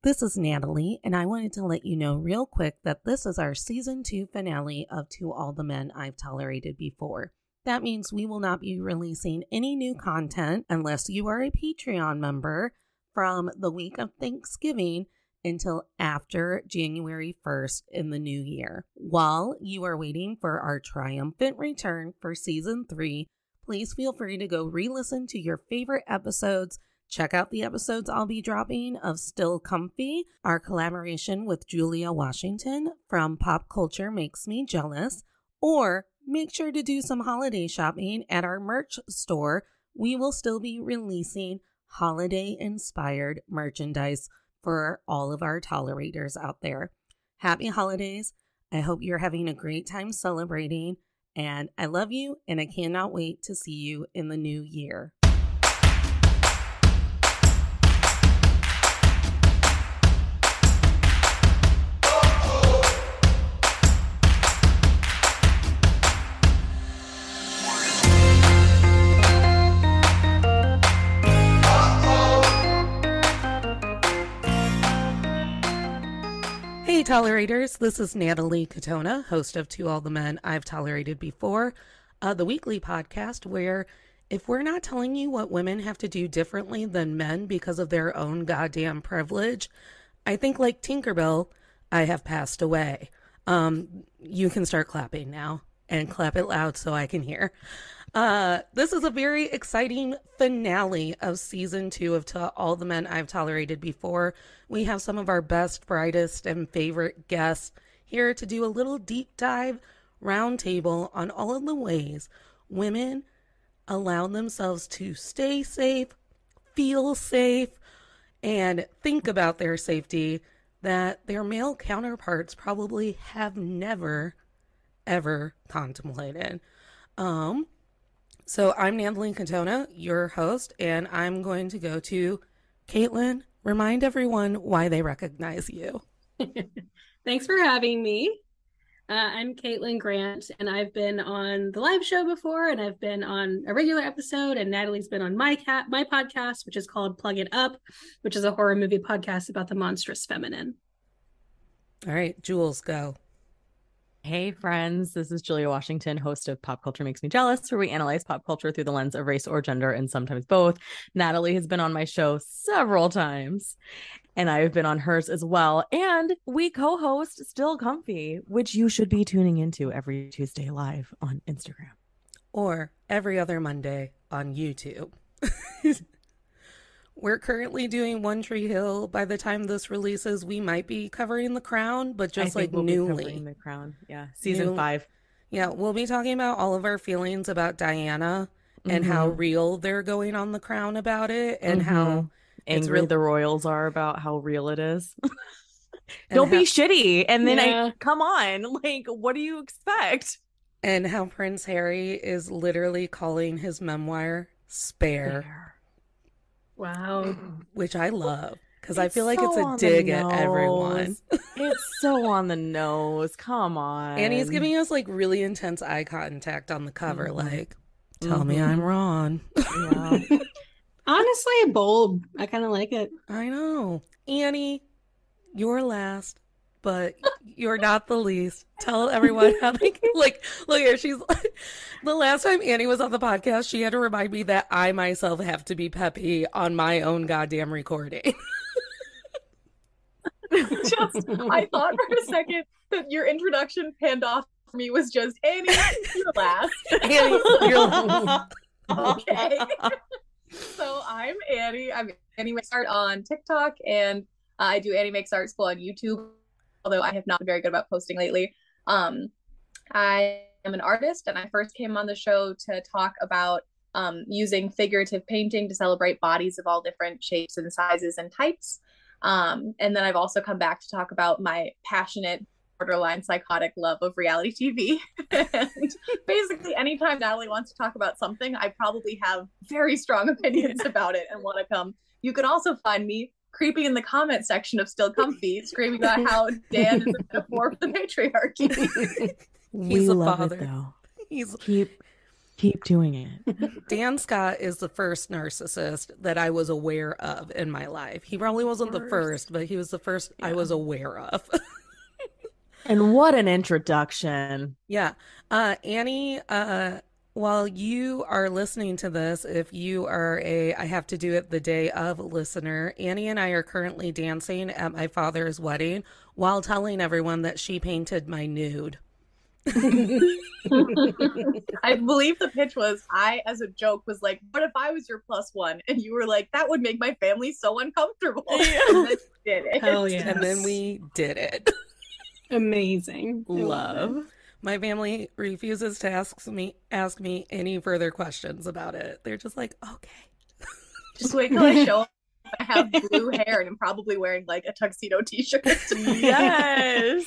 This is Natalie, and I wanted to let you know real quick that this is our Season 2 finale of To All the Men I've Tolerated Before. That means we will not be releasing any new content unless you are a Patreon member from the week of Thanksgiving until after January 1st in the new year. While you are waiting for our triumphant return for Season 3, please feel free to go re-listen to your favorite episodes. Check out the episodes I'll be dropping of Still Comfy, our collaboration with Julia Washington from Pop Culture Makes Me Jealous, or make sure to do some holiday shopping at our merch store. We will still be releasing holiday-inspired merchandise for all of our tolerators out there. Happy holidays. I hope you're having a great time celebrating, and I love you, and I cannot wait to see you in the new year. Hey tolerators, this is Natalie Katona, host of To All the Men I've Tolerated Before, the weekly podcast where if we're not telling you what women have to do differently than men because of their own goddamn privilege, I think like Tinkerbell, I have passed away. You can start clapping now and clap it loud so I can hear. This is a very exciting finale of Season 2 of To All the Men I've Tolerated Before. We have some of our best, brightest, and favorite guests here to do a little deep dive roundtable on all of the ways women allow themselves to stay safe, feel safe, and think about their safety that their male counterparts probably have never, ever contemplated. So I'm Natalie Katona, your host, and I'm going to go to Caitlin. Remind everyone why they recognize you. Thanks for having me. I'm Caitlin Grant, and I've been on the live show before, and I've been on a regular episode, and Natalie's been on my podcast, which is called Plug It Up, which is a horror movie podcast about the monstrous feminine. All right, Jules, go. Hey friends, this is Julia Washington, host of Pop Culture Makes Me Jealous, where we analyze pop culture through the lens of race or gender, and sometimes both. Natalie has been on my show several times, and I've been on hers as well. And we co-host Still Comfy, which you should be tuning into every Tuesday live on Instagram. Or every other Monday on YouTube. We're currently doing One Tree Hill. By the time this releases, we might be covering The Crown, but just like we'll newly. Be covering The Crown, yeah, season 5. Yeah, we'll be talking about all of our feelings about Diana and how real they're going on The Crown about it, and how angry the royals are about how real it is. Don't be shitty, and then come on, like, what do you expect? And how Prince Harry is literally calling his memoir Spare. Wow. Which I love, because I feel like it's a dig at everyone. It's so on the nose. Come on. And he's giving us like really intense eye contact on the cover, like, tell me I'm wrong. Yeah. Honestly, bold. I kind of like it. I know. Annie, you're last, but you're not the least. Tell everyone how they like, look here, she's like, the last time Annie was on the podcast, she had to remind me that I myself have to be peppy on my own goddamn recording. I thought for a second that your introduction panned off for me was just Annie, you're last. Annie, you're last. Okay. So I'm Annie. I'm Annie Makes Art on TikTok, and I do Annie Makes Art School on YouTube, although I have not been very good about posting lately. I am an artist, and I first came on the show to talk about using figurative painting to celebrate bodies of all different shapes and sizes and types. And then I've also come back to talk about my passionate, borderline psychotic love of reality TV. And basically, anytime Natalie wants to talk about something, I probably have very strong opinions about it and want to come. You can also find me creepy in the comment section of Still Comfy, screaming about how Dan is a metaphor for the patriarchy. He's a love father. It, though. He's Keep doing it. Dan Scott is the first narcissist that I was aware of in my life. He probably wasn't the first, but he was the first I was aware of. And what an introduction. Yeah. Annie, while you are listening to this, if you are I have to do it the day of listener, Annie and I are currently dancing at my father's wedding while telling everyone that she painted my nude. I believe the pitch was, I, as a joke, was like, what if I was your plus one? And you were like, that would make my family so uncomfortable. And then we did it. Hell yeah. And then we did it. Amazing. Love. My family refuses to ask me any further questions about it. They're just like, okay. Just wait till I show up. I have blue hair and I'm probably wearing like a tuxedo t-shirt. Yes.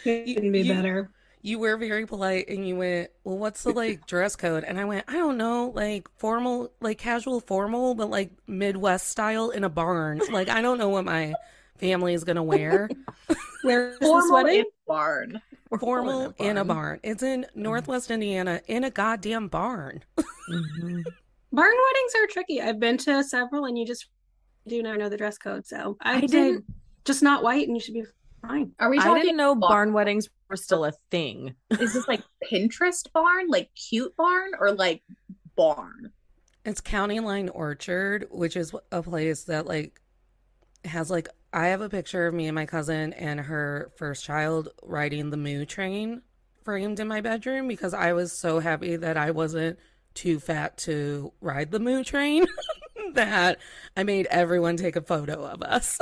Couldn't be better. You were very polite and you went, well, what's the like dress code? And I went, I don't know, like formal, like casual formal, but like Midwest style in a barn. Like, I don't know what my family is going to wear. Where's Formal this wedding? in a barn. Formal in a barn. It's in Northwest Indiana in a goddamn barn. Mm-hmm. Barn weddings are tricky. I've been to several and you just do not know the dress code. So I say didn't- just not white and you should be fine. Are we I talking didn't know barn weddings were still a thing. Is this like Pinterest barn, like cute barn, or like barn? It's County Line Orchard, which is a place that like has like, I have a picture of me and my cousin and her first child riding the Moo train framed in my bedroom because I was so happy that I wasn't too fat to ride the Moo train that I made everyone take a photo of us.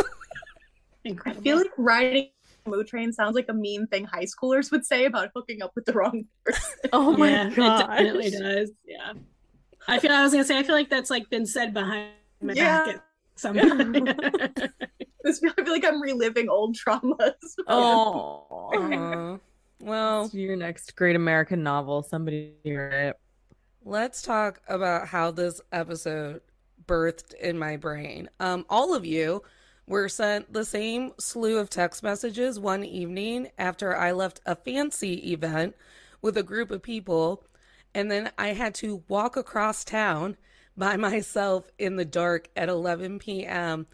Incredible. I feel like riding a Moo train sounds like a mean thing high schoolers would say about hooking up with the wrong person. Oh my Yeah, god. it definitely does. Yeah. I feel like that's like been said behind my back at some point. I feel like I'm reliving old traumas. Oh. Well, Your next great American novel. Somebody hear it. let's talk about how this episode birthed in my brain. All of you were sent the same slew of text messages one evening after I left a fancy event with a group of people, and then I had to walk across town by myself in the dark at 11 p.m.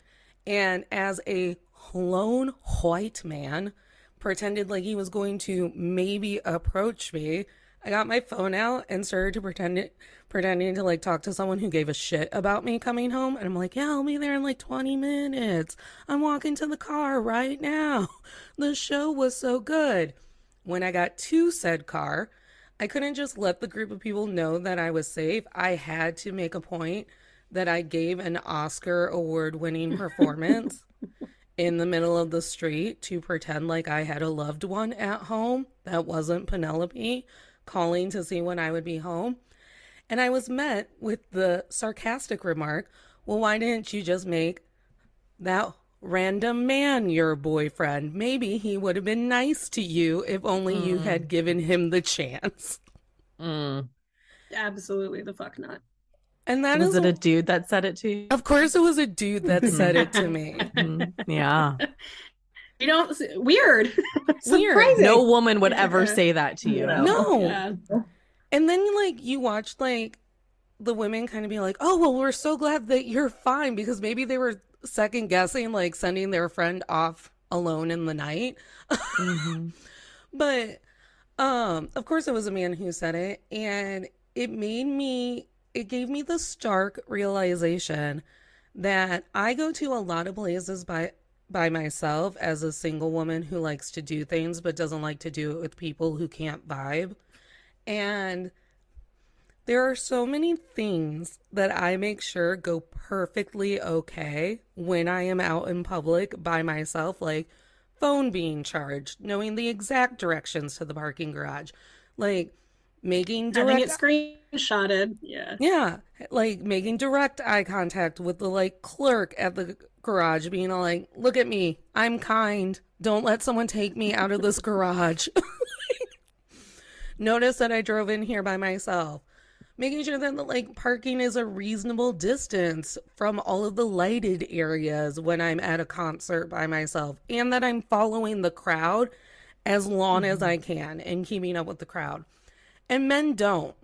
and as a lone white man pretended like he was going to maybe approach me. I got my phone out and started to pretending to like talk to someone who gave a shit about me coming home. And I'm like, yeah, I'll be there in like 20 minutes. I'm walking to the car right now. The show was so good. When I got to said car, I couldn't just let the group of people know that I was safe. I had to make a point that I gave an Oscar award-winning performance in the middle of the street to pretend like I had a loved one at home that wasn't Penelope calling to see when I would be home. And I was met with the sarcastic remark, well, why didn't you just make that random man your boyfriend? Maybe he would have been nice to you if only you had given him the chance. Absolutely the fuck not. And that Was it a dude that said it to you? Of course it was a dude that said it to me. Yeah. You don't weird. Weird. Surprising. No woman would ever say that to you. No. Yeah. And then like you watched like the women kind of be like, oh, well, we're so glad that you're fine, because maybe they were second guessing like sending their friend off alone in the night. But of course it was a man who said it, and it gave me the stark realization that I go to a lot of places by myself as a single woman who likes to do things but doesn't like to do it with people who can't vibe. And there are so many things that I make sure go perfectly okay when I am out in public by myself, like phone being charged, knowing the exact directions to the parking garage, like making Having direct it screenshotted. Yeah. like making direct eye contact with the like clerk at the garage, being all like, look at me, I'm kind, don't let someone take me out of this garage. Notice that I drove in here by myself. Making sure that the like parking is a reasonable distance from all of the lighted areas when I'm at a concert by myself, and that I'm following the crowd as long as I can and keeping up with the crowd. And men don't.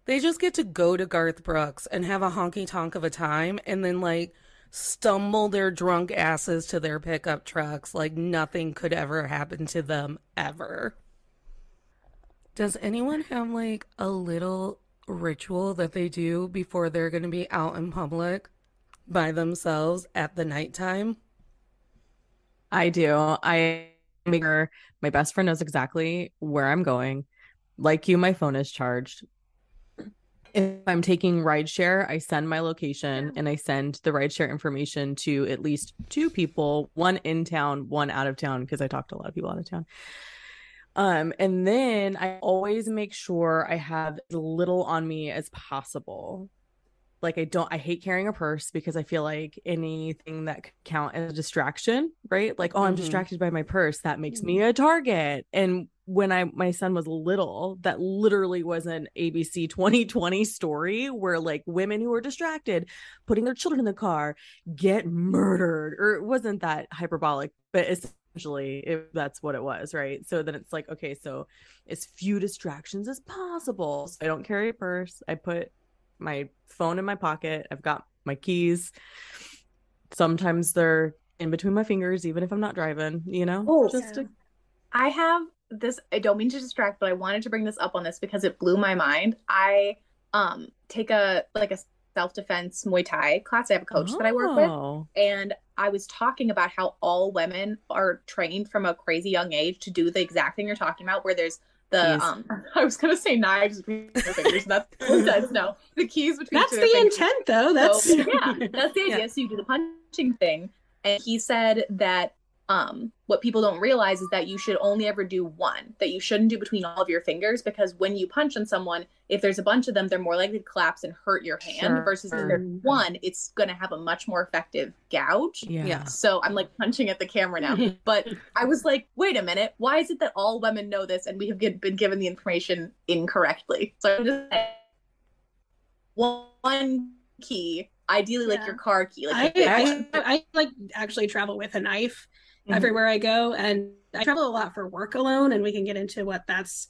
They just get to go to Garth Brooks and have a honky tonk of a time and then like stumble their drunk asses to their pickup trucks like nothing could ever happen to them ever. Does anyone have like a little ritual that they do before they're going to be out in public by themselves at the nighttime? I do. I make sure my best friend knows exactly where I'm going. Like you, my phone is charged. If I'm taking rideshare, I send my location and I send the rideshare information to at least 2 people, one in town, one out of town, because I talk to a lot of people out of town. And then I always make sure I have as little on me as possible. Like I hate carrying a purse because I feel like anything that could count as a distraction, right? Like, oh, I'm distracted by my purse. That makes me a target. And when my son was little, that literally was an ABC 2020 story where like women who are distracted, putting their children in the car, get murdered. Or it wasn't that hyperbolic, but essentially that's what it was, right? So then it's like, okay, so as few distractions as possible. So I don't carry a purse. I put my phone in my pocket. I've got my keys. Sometimes they're in between my fingers, even if I'm not driving, you know? Oh, just to... I have this, I don't mean to distract, but I wanted to bring this up on this because it blew my mind. I take a self-defense Muay Thai class. I have a coach that I work with, and I was talking about how all women are trained from a crazy young age to do the exact thing you're talking about, where there's the I was gonna say knives between your fingers. That's no, the keys between. That's the intent, though. That's so, yeah, that's the idea. Yeah. So you do the punching thing, and he said that what people don't realize is that you should only ever do one. That you shouldn't do between all of your fingers, because when you punch on someone, if there's a bunch of them, they're more likely to collapse and hurt your hand. Versus if there's one, it's gonna have a much more effective gouge. Yeah. So I'm like punching at the camera now, but I was like, wait a minute, why is it that all women know this and we have been given the information incorrectly? So I'm just saying, one key, ideally like your car key. Like I like actually travel with a knife everywhere I go, and I travel a lot for work alone, and we can get into what that's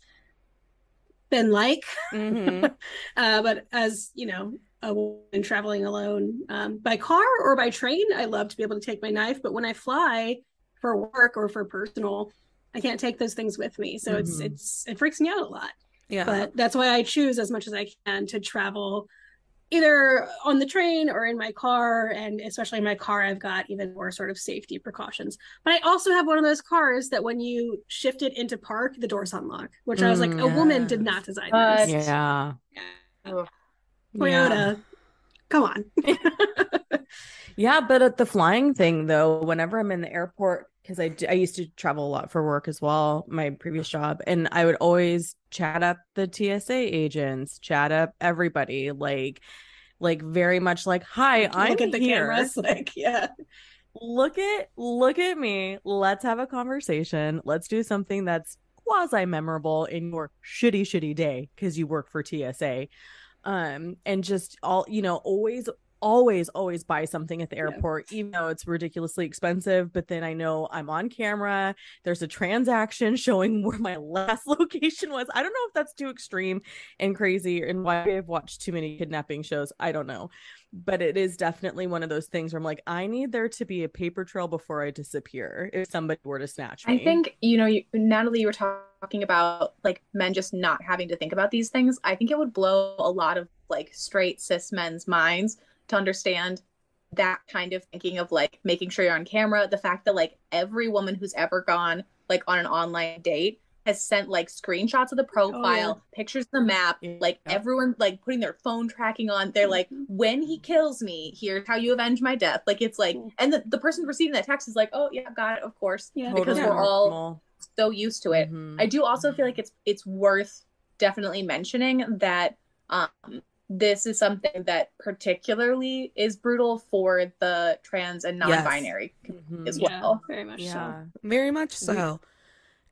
been like. But as you know, a woman traveling alone by car or by train, I love to be able to take my knife, but when I fly for work or for personal, I can't take those things with me, so it freaks me out a lot. But that's why I choose as much as I can to travel either on the train or in my car, and especially in my car, I've got even more sort of safety precautions. But I also have one of those cars that when you shift it into park, the doors unlock, which I was like, a woman did not design this. Toyota, come on. Yeah, but at the flying thing, though, whenever I'm in the airport, because I used to travel a lot for work as well, my previous job, and I would always chat up the TSA agents, chat up everybody, like very much like, hi, I'm at the here. Cameras, like, look at me. Let's have a conversation. Let's do something that's quasi memorable in your shitty day because you work for TSA. And just always buy something at the airport, even though it's ridiculously expensive. But then I know I'm on camera. There's a transaction showing where my last location was. I don't know if that's too extreme and crazy and why I've watched too many kidnapping shows. I don't know. But it is definitely one of those things where I'm like, I need there to be a paper trail before I disappear if somebody were to snatch me. I think, Natalie, you were talking about like men just not having to think about these things. I think it would blow a lot of like straight cis men's minds to understand that kind of thinking of like making sure you're on camera. The fact that like every woman who's ever gone like on an online date has sent like screenshots of the profile, pictures of the map, like everyone like putting their phone tracking on. They're like, when he kills me, here's how you avenge my death. Like it's like, and the person receiving that text is like, oh yeah, got it, of course, because we're all so used to it. I do also feel like it's worth definitely mentioning that this is something that particularly is brutal for the trans and non-binary as well. Very much so. Very much so.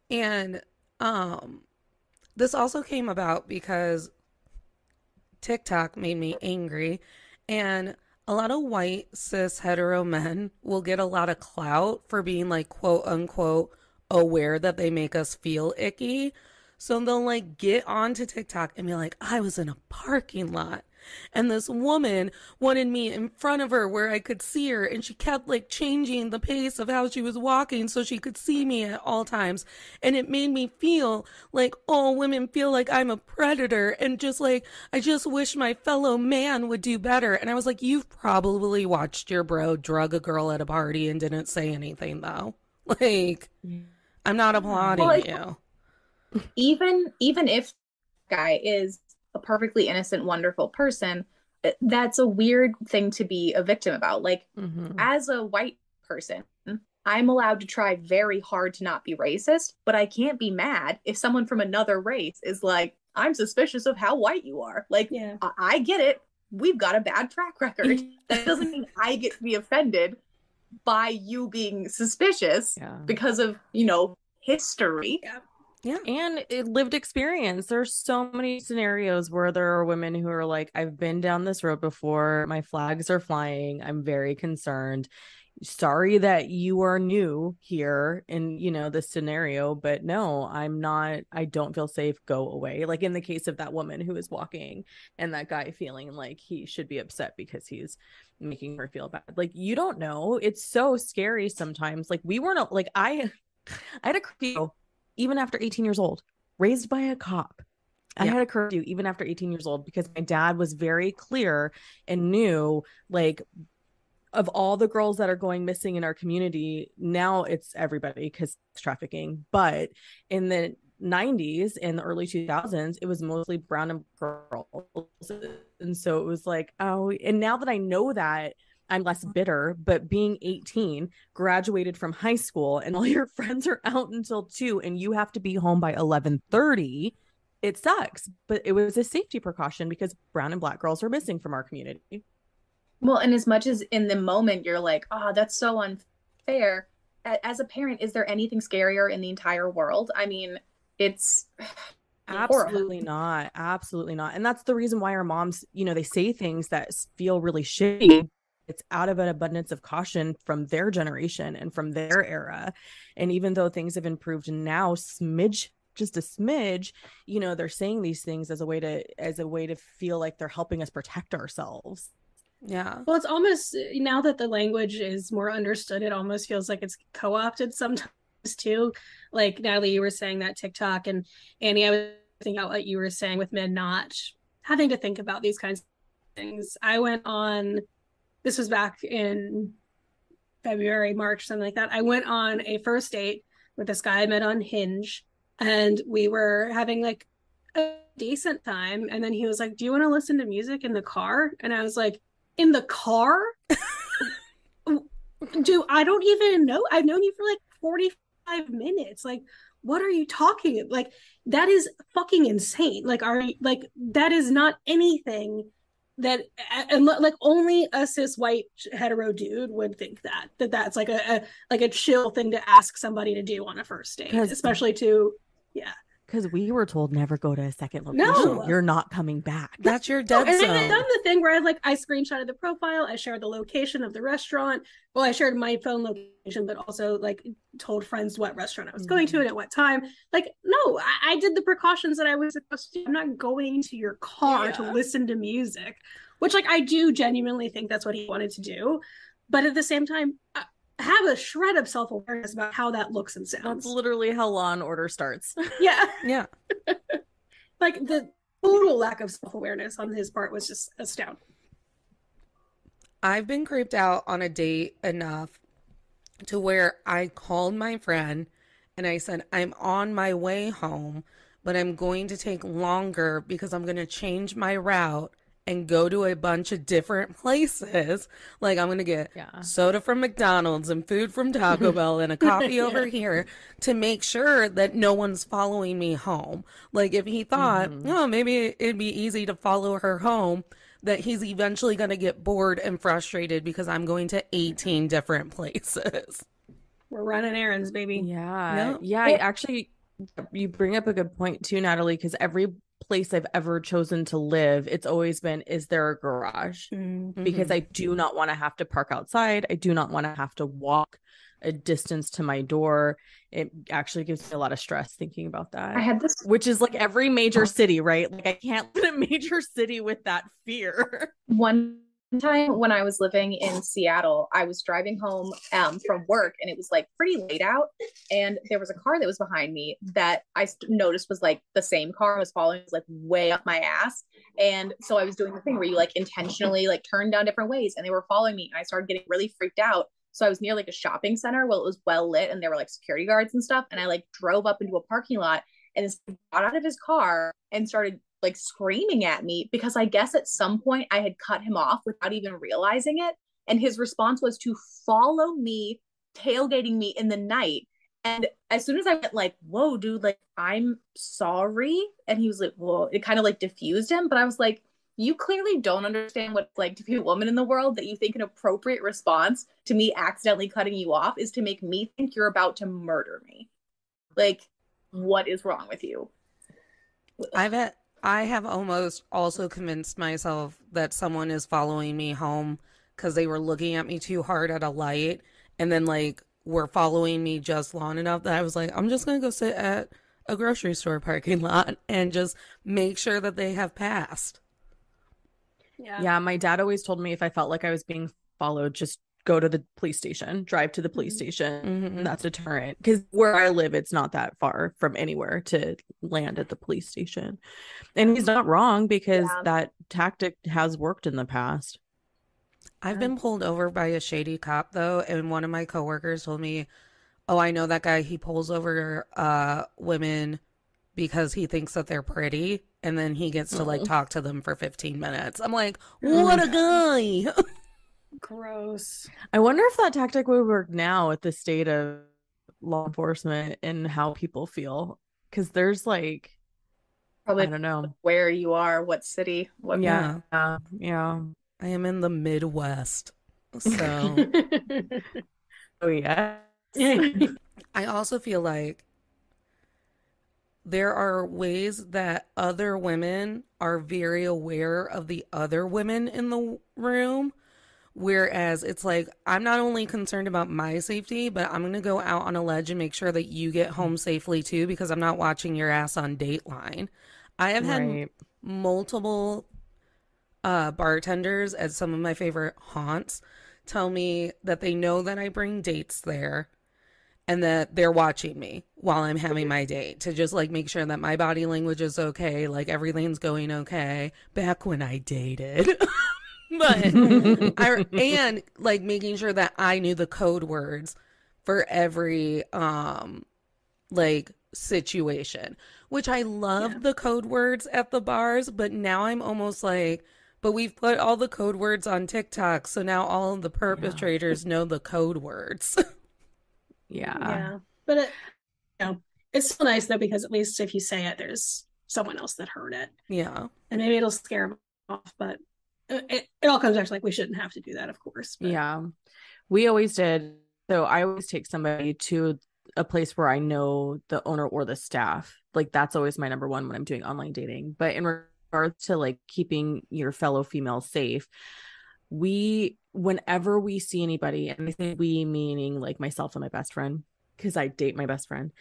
And this also came about because TikTok made me angry, and a lot of white cis hetero men will get a lot of clout for being like quote unquote aware that they make us feel icky. So they'll like get onto TikTok and be like, I was in a parking lot and this woman wanted me in front of her where I could see her, and she kept like changing the pace of how she was walking so she could see me at all times. And it made me feel like all women feel like I'm a predator, and just like, I just wish my fellow man would do better. And I was like, you've probably watched your bro drug a girl at a party and didn't say anything though. Like, I'm not applauding you. Even if guy is a perfectly innocent, wonderful person, that's a weird thing to be a victim about. Like, as a white person, I'm allowed to try very hard to not be racist, but I can't be mad if someone from another race is like, I'm suspicious of how white you are. Like, yeah. I get it. We've got a bad track record. That doesn't mean I get to be offended by you being suspicious because of, you know, history. Yeah. And lived experience. There's so many scenarios where there are women who are like, I've been down this road before. My flags are flying. I'm very concerned. Sorry that you are new here in, you know, this scenario, but no, I'm not, I don't feel safe. Go away. Like in the case of that woman who was walking and that guy feeling like he should be upset because he's making her feel bad. Like, you don't know. It's so scary sometimes. Like, we weren't like, I had a curfew even after 18 years old, raised by a cop. I had a curfew even after 18 years old because my dad was very clear and knew, like, of all the girls that are going missing in our community, now it's everybody because it's trafficking. But in the 90s and the early 2000s, it was mostly brown and girls. And so it was like, oh, and now that I know that, I'm less bitter. But being 18, graduated from high school, and all your friends are out until 2 and you have to be home by 11:30, it sucks. But it was a safety precaution because brown and black girls are missing from our community. Well, and as much as in the moment you're like, oh, that's so unfair, as a parent, is there anything scarier in the entire world? I mean, it's absolutely not. Absolutely not. And that's the reason why our moms, you know, they say things that feel really shitty. It's out of an abundance of caution from their generation and from their era. And even though things have improved now, just a smidge, you know, they're saying these things as a way to feel like they're helping us protect ourselves. Yeah. Well, it's almost, now that the language is more understood, it almost feels like it's co-opted sometimes too. Like, Natalie, you were saying that TikTok, and Annie, I was thinking about what you were saying with men not having to think about these kinds of things. I went on, this was back in February, March, something like that. I went on a first date with this guy I met on Hinge, and we were having like a decent time. And then he was like, do you want to listen to music in the car? And I was like, in the car? I don't even know. I've known you for like 45 minutes. Like, what are you talking about? Like, that is fucking insane. Like, that is not anything that, and like, only a cis white hetero dude would think that's like a chill thing to ask somebody to do on a first date, especially because we were told never go to a second location. No. You're not coming back. That's your dead zone. And I've done the thing where I screenshotted the profile, I shared the location of the restaurant. Well, I shared my phone location, but also like told friends what restaurant I was going to and at what time. Like, no, I did the precautions that I was supposed to do. I'm not going to your car to listen to music, which, like, I do genuinely think that's what he wanted to do. But at the same time, have a shred of self-awareness about how that looks and sounds. That's literally how Law and Order starts. Yeah. Like, the total lack of self-awareness on his part was just astounding. I've been creeped out on a date enough to where I called my friend and I said, I'm on my way home, but I'm going to take longer because I'm going to change my route and go to a bunch of different places. Like, I'm going to get soda from McDonald's and food from Taco Bell and a coffee over here to make sure that no one's following me home. Like, if he thought, oh, maybe it'd be easy to follow her home, that he's eventually going to get bored and frustrated because I'm going to 18 different places. We're running errands, baby. Yeah. Actually, you bring up a good point too, Natalie, because every place I've ever chosen to live, it's always been, is there a garage? Because I do not want to have to park outside. I do not want to have to walk a distance to my door. It actually gives me a lot of stress thinking about that. I had this, which is like every major city, right? Like I can't live in a major city with that fear. one time when I was living in Seattle, I was driving home from work, and it was like pretty late out, and there was a car that was behind me that I noticed was like the same car was following, was like way up my ass. And so I was doing the thing where you like intentionally like turn down different ways, and they were following me, and I started getting really freaked out. So I was near like a shopping center. Well, it was well lit, and there were like security guards and stuff, and I like drove up into a parking lot, and this got out of his car and started like screaming at me because I guess at some point I had cut him off without even realizing it. And his response was to follow me, tailgating me in the night. And as soon as I went like, whoa, dude, like, I'm sorry. And he was like, well, it kind of like diffused him. But I was like, you clearly don't understand what it's like to be a woman in the world, that you think an appropriate response to me accidentally cutting you off is to make me think you're about to murder me. Like, what is wrong with you? I have almost also convinced myself that someone is following me home because they were looking at me too hard at a light, and then like were following me just long enough that I was like, I'm just gonna go sit at a grocery store parking lot and just make sure that they have passed. Yeah, my dad always told me if I felt like I was being followed, just go to the police station, drive to the police station. Mm-hmm. That's deterrent, because where I live, it's not that far from anywhere to land at the police station. And he's not wrong, because that tactic has worked in the past. I've been pulled over by a shady cop though, and one of my coworkers told me, oh, I know that guy, he pulls over women because he thinks that they're pretty, and then he gets to like talk to them for 15 minutes. I'm like, what a guy. Gross. I wonder if that tactic would work now at the state of law enforcement and how people feel, because there's like, probably, I don't know where you are, what city, what. Yeah. I am in the Midwest, so oh yeah. I also feel like there are ways that other women are very aware of the other women in the room. Whereas it's like, I'm not only concerned about my safety, but I'm going to go out on a ledge and make sure that you get home safely too, because I'm not watching your ass on Dateline. I have had multiple bartenders at some of my favorite haunts tell me that they know that I bring dates there and that they're watching me while I'm having my date to just like make sure that my body language is okay, like everything's going okay. Back when I dated. But and like making sure that I knew the code words for every like situation, which I love the code words at the bars, but now I'm almost like, but we've put all the code words on TikTok, so now all of the perpetrators know the code words. Yeah. But it's still nice though, because at least if you say it, there's someone else that heard it. Yeah. And maybe it'll scare them off, but it all comes back to like, we shouldn't have to do that, of course. But. Yeah, we always did. So I always take somebody to a place where I know the owner or the staff. Like that's always my number one when I'm doing online dating. But in regards to like keeping your fellow females safe, whenever we see anybody, and I think we meaning like myself and my best friend, because I date my best friend,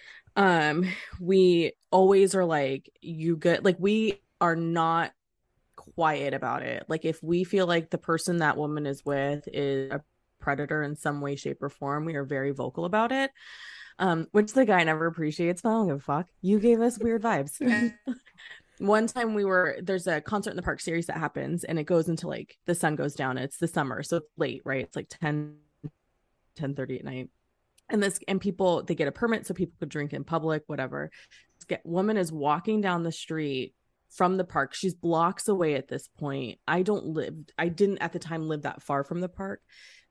we always are like, you good, like we are not quiet about it. Like if we feel like the person that woman is with is a predator in some way, shape, or form, we are very vocal about it, which the guy never appreciates, but I don't give a fuck. You gave us weird vibes. One time there's a concert in the park series that happens, and it goes into like the sun goes down, it's the summer, so it's late, right? It's like 10:30 at night, and people, they get a permit so people could drink in public, whatever. This woman is walking down the street from the park. She's blocks away at this point. I didn't at the time live that far from the park.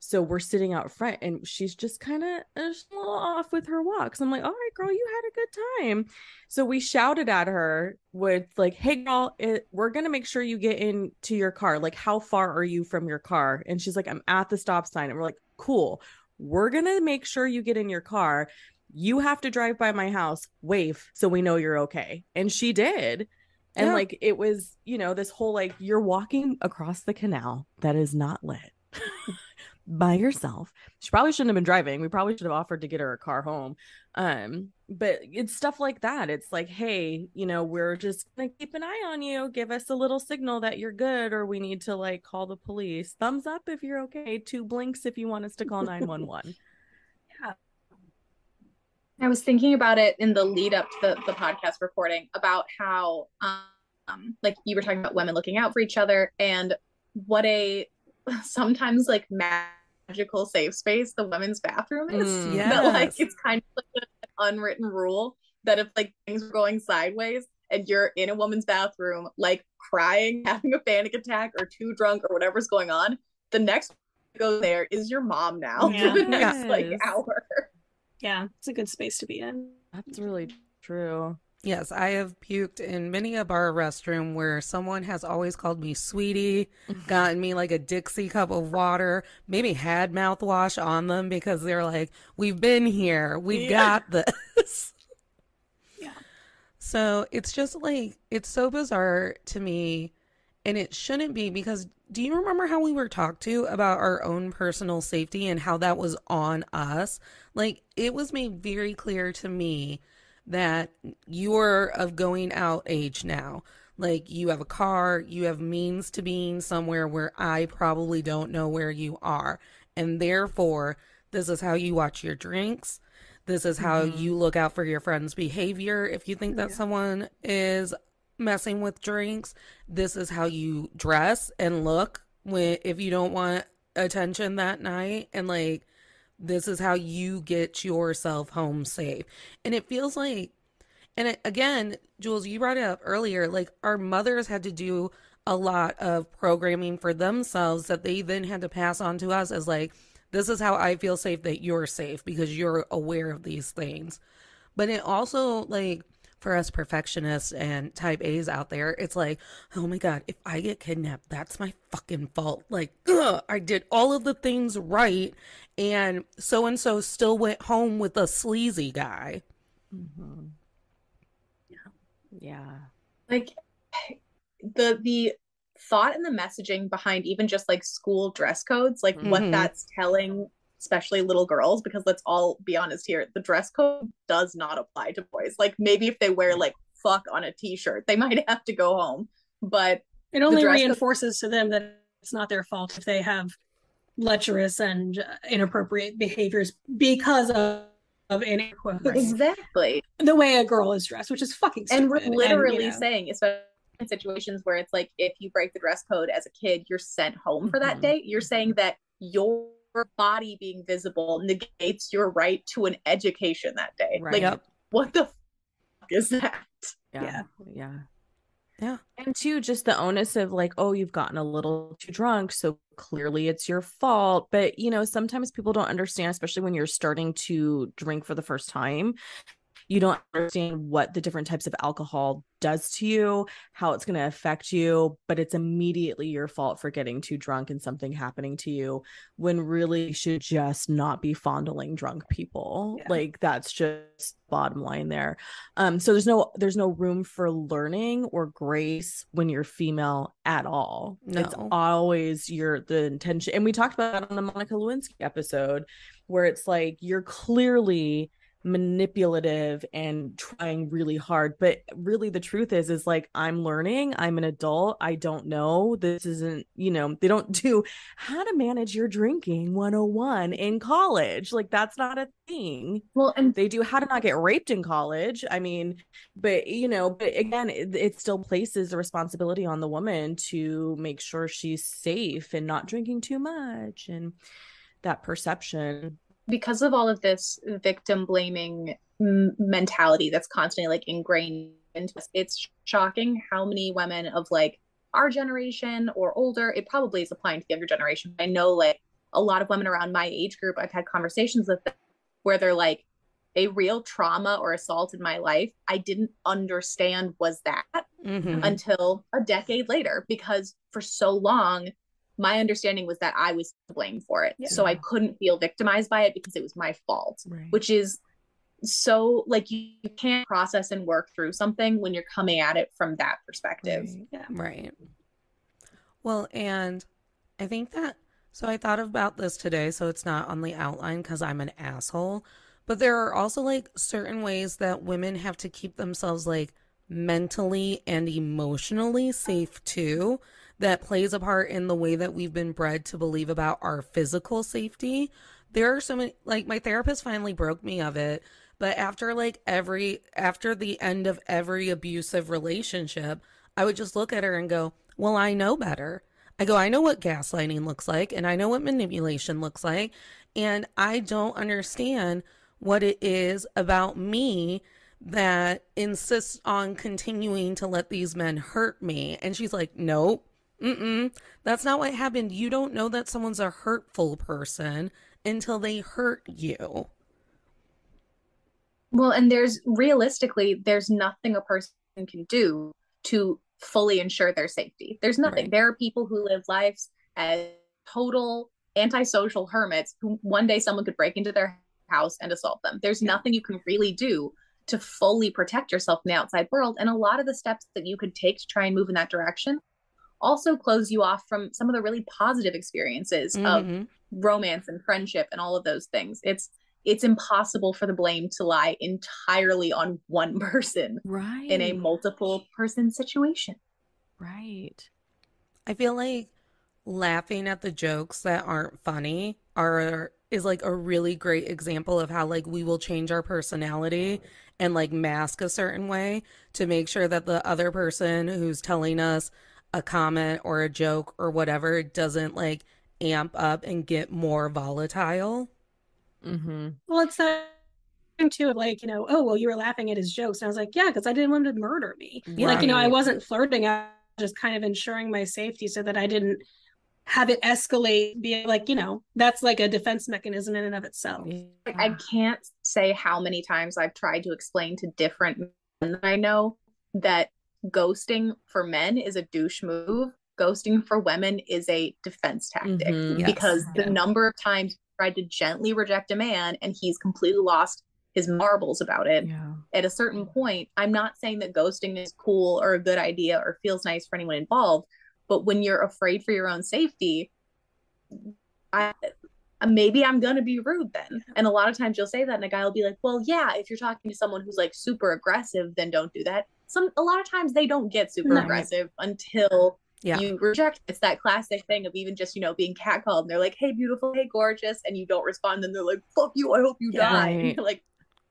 So we're sitting out front, and she's just kind of a little off with her walk. So I'm like, all right, girl, you had a good time. So we shouted at her with like, hey, girl, we're going to make sure you get into your car. Like, how far are you from your car? And she's like, I'm at the stop sign. And we're like, cool. We're going to make sure you get in your car. You have to drive by my house, wave, so we know you're okay. And she did. And like, it was, this whole, like, you're walking across the canal that is not lit. by yourself. She probably shouldn't have been driving. We probably should have offered to get her a car home. But it's stuff like that. It's like, hey, you know, we're just gonna keep an eye on you. Give us a little signal that you're good, or we need to like call the police. Thumbs up if you're okay. 2 blinks if you want us to call 911. Yeah. I was thinking about it in the lead up to the podcast recording about how like you were talking about women looking out for each other, and what a sometimes like magical safe space the women's bathroom is. Yes. That like it's kind of like an unwritten rule that if like things were going sideways and you're in a woman's bathroom like crying, having a panic attack, or too drunk, or whatever's going on, the next go there is your mom now Yeah. for the next Yes. like hour. Yeah, it's a good space to be in. That's really true. Yes, I have puked in many a bar restroom where someone has always called me sweetie, gotten me like a Dixie cup of water, maybe had mouthwash on them because they're like, we've been here, we've got this. Yeah. So it's just like, it's so bizarre to me, and it shouldn't be, because do you remember how we were talked to about our own personal safety and how that was on us? Like, it was made very clear to me that you're of going out age now. Like, you have a car, you have means to being somewhere where I probably don't know where you are. And therefore, this is how you watch your drinks. This is how you look out for your friend's behavior. If you think that someone is messing with drinks, this is how you dress and look if you don't want attention that night. And like, this is how you get yourself home safe. And it feels like, and again, Jules, you brought it up earlier, like our mothers had to do a lot of programming for themselves that they then had to pass on to us as like, this is how I feel safe that you're safe because you're aware of these things. But it also, like, for us perfectionists and type A's out there, it's like, oh my God, if I get kidnapped, that's my fucking fault. Like, I did all of the things right, and so still went home with a sleazy guy. Mm-hmm. Yeah. Like the thought and the messaging behind even just like school dress codes, like what that's telling, especially little girls, because let's all be honest here, the dress code does not apply to boys. Like maybe if they wear like fuck on a t-shirt, they might have to go home, but it only reinforces to them that it's not their fault if they have lecherous and inappropriate behaviors because of exactly the way a girl is dressed, which is fucking stupid. And we're literally saying, especially in situations where it's like, if you break the dress code as a kid, you're sent home for that day. You're saying that your body being visible negates your right to an education that day. Right. Like, what the fuck is that? Yeah. Yeah. And two, just the onus of like, oh, you've gotten a little too drunk, so clearly it's your fault. But, you know, sometimes people don't understand, especially when you're starting to drink for the first time. You don't understand what the different types of alcohol does to you, how it's going to affect you, but it's immediately your fault for getting too drunk and something happening to you, when really you should just not be fondling drunk people. Yeah. Like, that's just bottom line there. So there's no room for learning or grace when you're female at all. No. It's always the intention. And we talked about that on the Monica Lewinsky episode, where it's like, you're clearly manipulative and trying really hard, but really the truth is like, I'm learning, I'm an adult, I don't know, this isn't, you know, they don't do how to manage your drinking 101 in college. Like, that's not a thing. Well, and they do how to not get raped in college, I mean, but you know, but again, it still places the responsibility on the woman to make sure she's safe and not drinking too much, and that perception. Because of all of this victim blaming mentality that's constantly like ingrained into us, it's shocking how many women of like our generation or older, it probably is applying to the younger generation. I know like a lot of women around my age group, I've had conversations with them where they're like, a real trauma or assault in my life I didn't understand was that until a decade later, because for so long my understanding was that I was to blame for it. So I couldn't feel victimized by it because it was my fault, which is so like, you can't process and work through something when you're coming at it from that perspective. Right. Well, and I think that So I thought about this today, so it's not on the outline because I'm an asshole. But there are also like certain ways that women have to keep themselves like mentally and emotionally safe too, that plays a part in the way that we've been bred to believe about our physical safety. There are so many, like my therapist finally broke me of it, but after after the end of every abusive relationship, I would just look at her and go, well, I know better. I go, I know what gaslighting looks like and I know what manipulation looks like. And I don't understand what it is about me that insists on continuing to let these men hurt me. And she's like, nope, that's not what happened. You don't know that someone's a hurtful person until they hurt you. Well, and there's nothing a person can do to fully ensure their safety. There's nothing. Right. There are people who live lives as total antisocial hermits who one day someone could break into their house and assault them. There's nothing you can really do to fully protect yourself from the outside world. And a lot of the steps that you could take to try and move in that direction also close you off from some of the really positive experiences of romance and friendship and all of those things. It's impossible for the blame to lie entirely on one person in a multiple person situation. Right. I feel like laughing at the jokes that aren't funny is like a really great example of how like we will change our personality and like mask a certain way to make sure that the other person who's telling us a comment or a joke or whatever doesn't like amp up and get more volatile. Well, it's that too of like, oh, well, you were laughing at his jokes. And I was like, yeah, because I didn't want him to murder me. Like, I wasn't flirting. I was just kind of ensuring my safety so that I didn't have it escalate, be like, that's like a defense mechanism in and of itself. I can't say how many times I've tried to explain to different men that I know that ghosting for men is a douche move. Ghosting for women is a defense tactic because the number of times I tried to gently reject a man and he's completely lost his marbles about it. At a certain point, I'm not saying that ghosting is cool or a good idea or feels nice for anyone involved, but when you're afraid for your own safety, maybe I'm gonna be rude then. And a lot of times you'll say that and a guy will be like, well, yeah, if you're talking to someone who's like super aggressive, then don't do that. A lot of times they don't get super aggressive until you reject. It's that classic thing of even just, being catcalled and they're like, hey, beautiful, hey, gorgeous. And you don't respond. And they're like, fuck you. I hope you die. And you're like,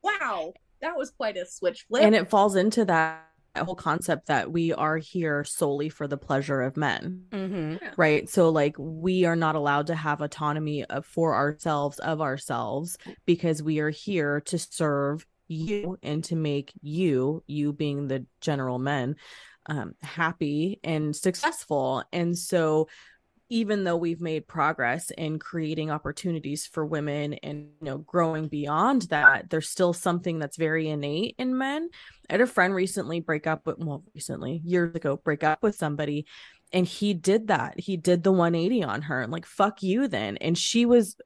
wow, that was quite a switch flip. And it falls into that whole concept that we are here solely for the pleasure of men. Right. So like we are not allowed to have autonomy for ourselves of ourselves because we are here to serve you and to make you being the general men happy and successful. And so even though we've made progress in creating opportunities for women and growing beyond that, there's still something that's very innate in men. I had a friend recently years ago break up with somebody, and he did that. He did the 180 on her and like, fuck you then. And she was,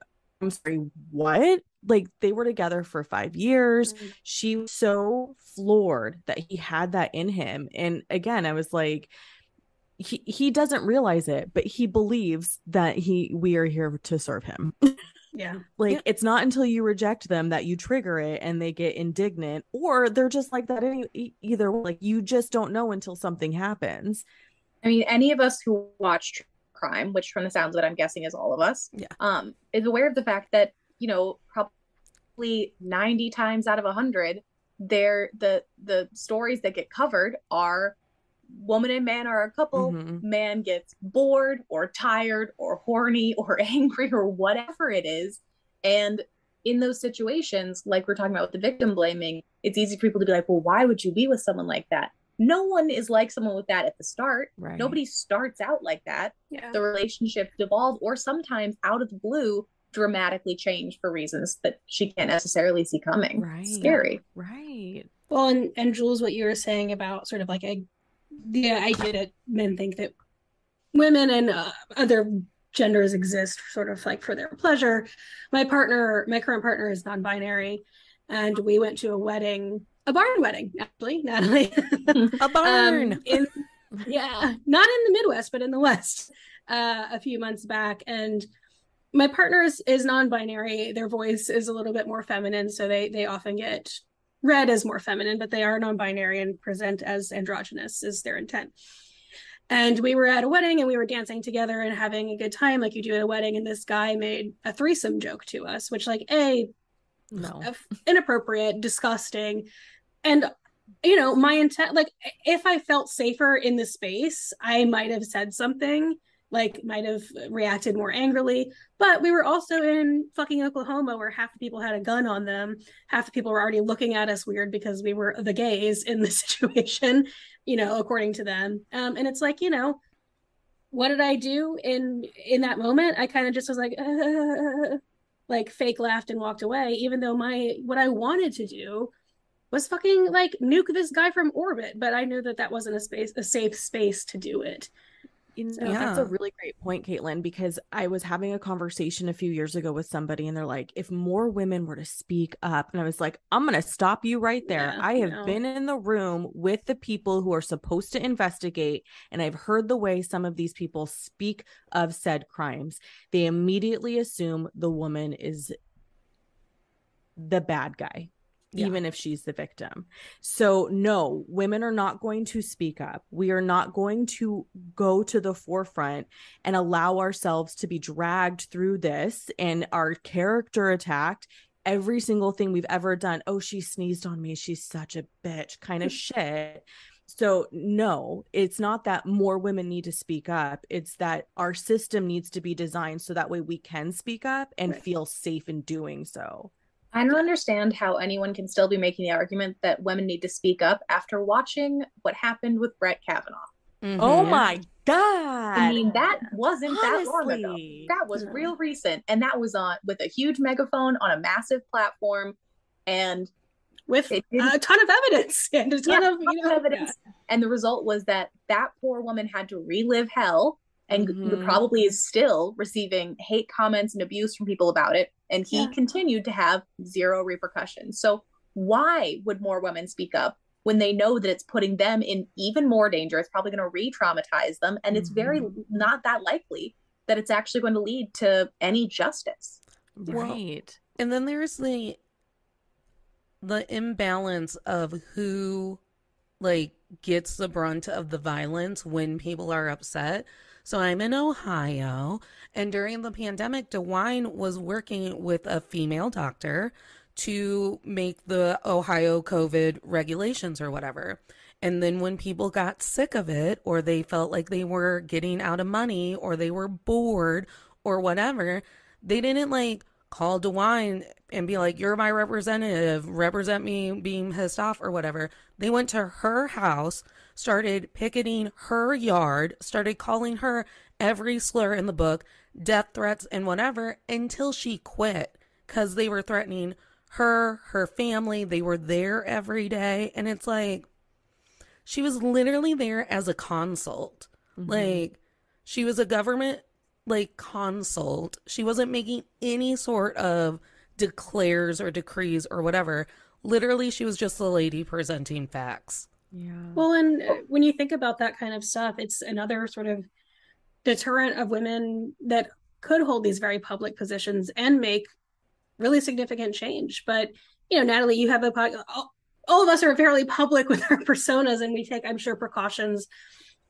I'm sorry, what? Like they were together for 5 years. She was so floored that he had that in him. And again, I was like, he doesn't realize it, but he believes that we are here to serve him. It's not until you reject them that you trigger it and they get indignant, or they're just like that either like you just don't know until something happens. I mean, any of us who watch crime, which from the sounds of it I'm guessing is all of us, is aware of the fact that probably 90 times out of 100 the stories that get covered are woman and man are a couple. Man gets bored or tired or horny or angry or whatever it is, and in those situations, like we're talking about with the victim blaming, it's easy for people to be like, well, why would you be with someone like that? No one is like someone with that at the start. Nobody starts out like that. The relationship devolves, or sometimes out of the blue dramatically change for reasons that she can't necessarily see coming. Scary. Well, and Jules, what you were saying about sort of like the idea that men think that women and other genders exist sort of like for their pleasure. My current partner is non-binary, and we went to a barn wedding, actually, Natalie. A barn. Not in the Midwest, but in the West, a few months back. And my partner is non-binary. Their voice is a little bit more feminine, so they often get read as more feminine, but they are non-binary and present as androgynous is their intent. And we were at a wedding and we were dancing together and having a good time like you do at a wedding, and this guy made a threesome joke to us, which like inappropriate, disgusting. And my intent, like if I felt safer in the space, I might have said something, like might have reacted more angrily. But we were also in fucking Oklahoma where half the people had a gun on them. Half the people were already looking at us weird because we were the gays in the situation, according to them. And it's like, what did I do in that moment? I kind of just was like fake laughed and walked away, even though what I wanted to do was fucking like nuke this guy from orbit, but I knew that wasn't a safe space to do it. That's a really great point, Caitlin, because I was having a conversation a few years ago with somebody and they're like, if more women were to speak up, and I was like, I'm going to stop you right there. I have been in the room with the people who are supposed to investigate, and I've heard the way some of these people speak of said crimes. They immediately assume the woman is the bad guy. Even if she's the victim. So no, women are not going to speak up. We are not going to go to the forefront and allow ourselves to be dragged through this and our character attacked. Every single thing we've ever done. Oh, she sneezed on me. She's such a bitch kind of shit. So no, it's not that more women need to speak up. It's that our system needs to be designed so that way we can speak up and feel safe in doing so. I don't understand how anyone can still be making the argument that women need to speak up after watching what happened with Brett Kavanaugh. Mm-hmm. Oh my God. I mean, that wasn't that long ago. That was real recent. And that was with a huge megaphone on a massive platform and with a ton of evidence and a ton of evidence. Yeah. And the result was that poor woman had to relive hell and probably is still receiving hate comments and abuse from people about it. And he continued to have zero repercussions. So why would more women speak up when they know that it's putting them in even more danger? It's probably going to re-traumatize them. And it's very not that likely that it's actually going to lead to any justice. Right. Well, and then there's the imbalance of who gets the brunt of the violence when people are upset. So I'm in Ohio, and during the pandemic, DeWine was working with a female doctor to make the Ohio COVID regulations or whatever. And then when people got sick of it, or they felt like they were getting out of money, or they were bored or whatever, they didn't call DeWine and be like, you're my representative, represent me being pissed off or whatever. They went to her house, started picketing her yard, started calling her every slur in the book, death threats and whatever, until she quit because they were threatening her family. They were there every day. And it's like, she was literally there as a consult. She was a government consult. She wasn't making any sort of declares or decrees or whatever. Literally, she was just the lady presenting facts. Yeah. Well, and when you think about that kind of stuff, it's another sort of deterrent of women that could hold these very public positions and make really significant change. But, Natalie, you have all of us are fairly public with our personas, and we take, I'm sure, precautions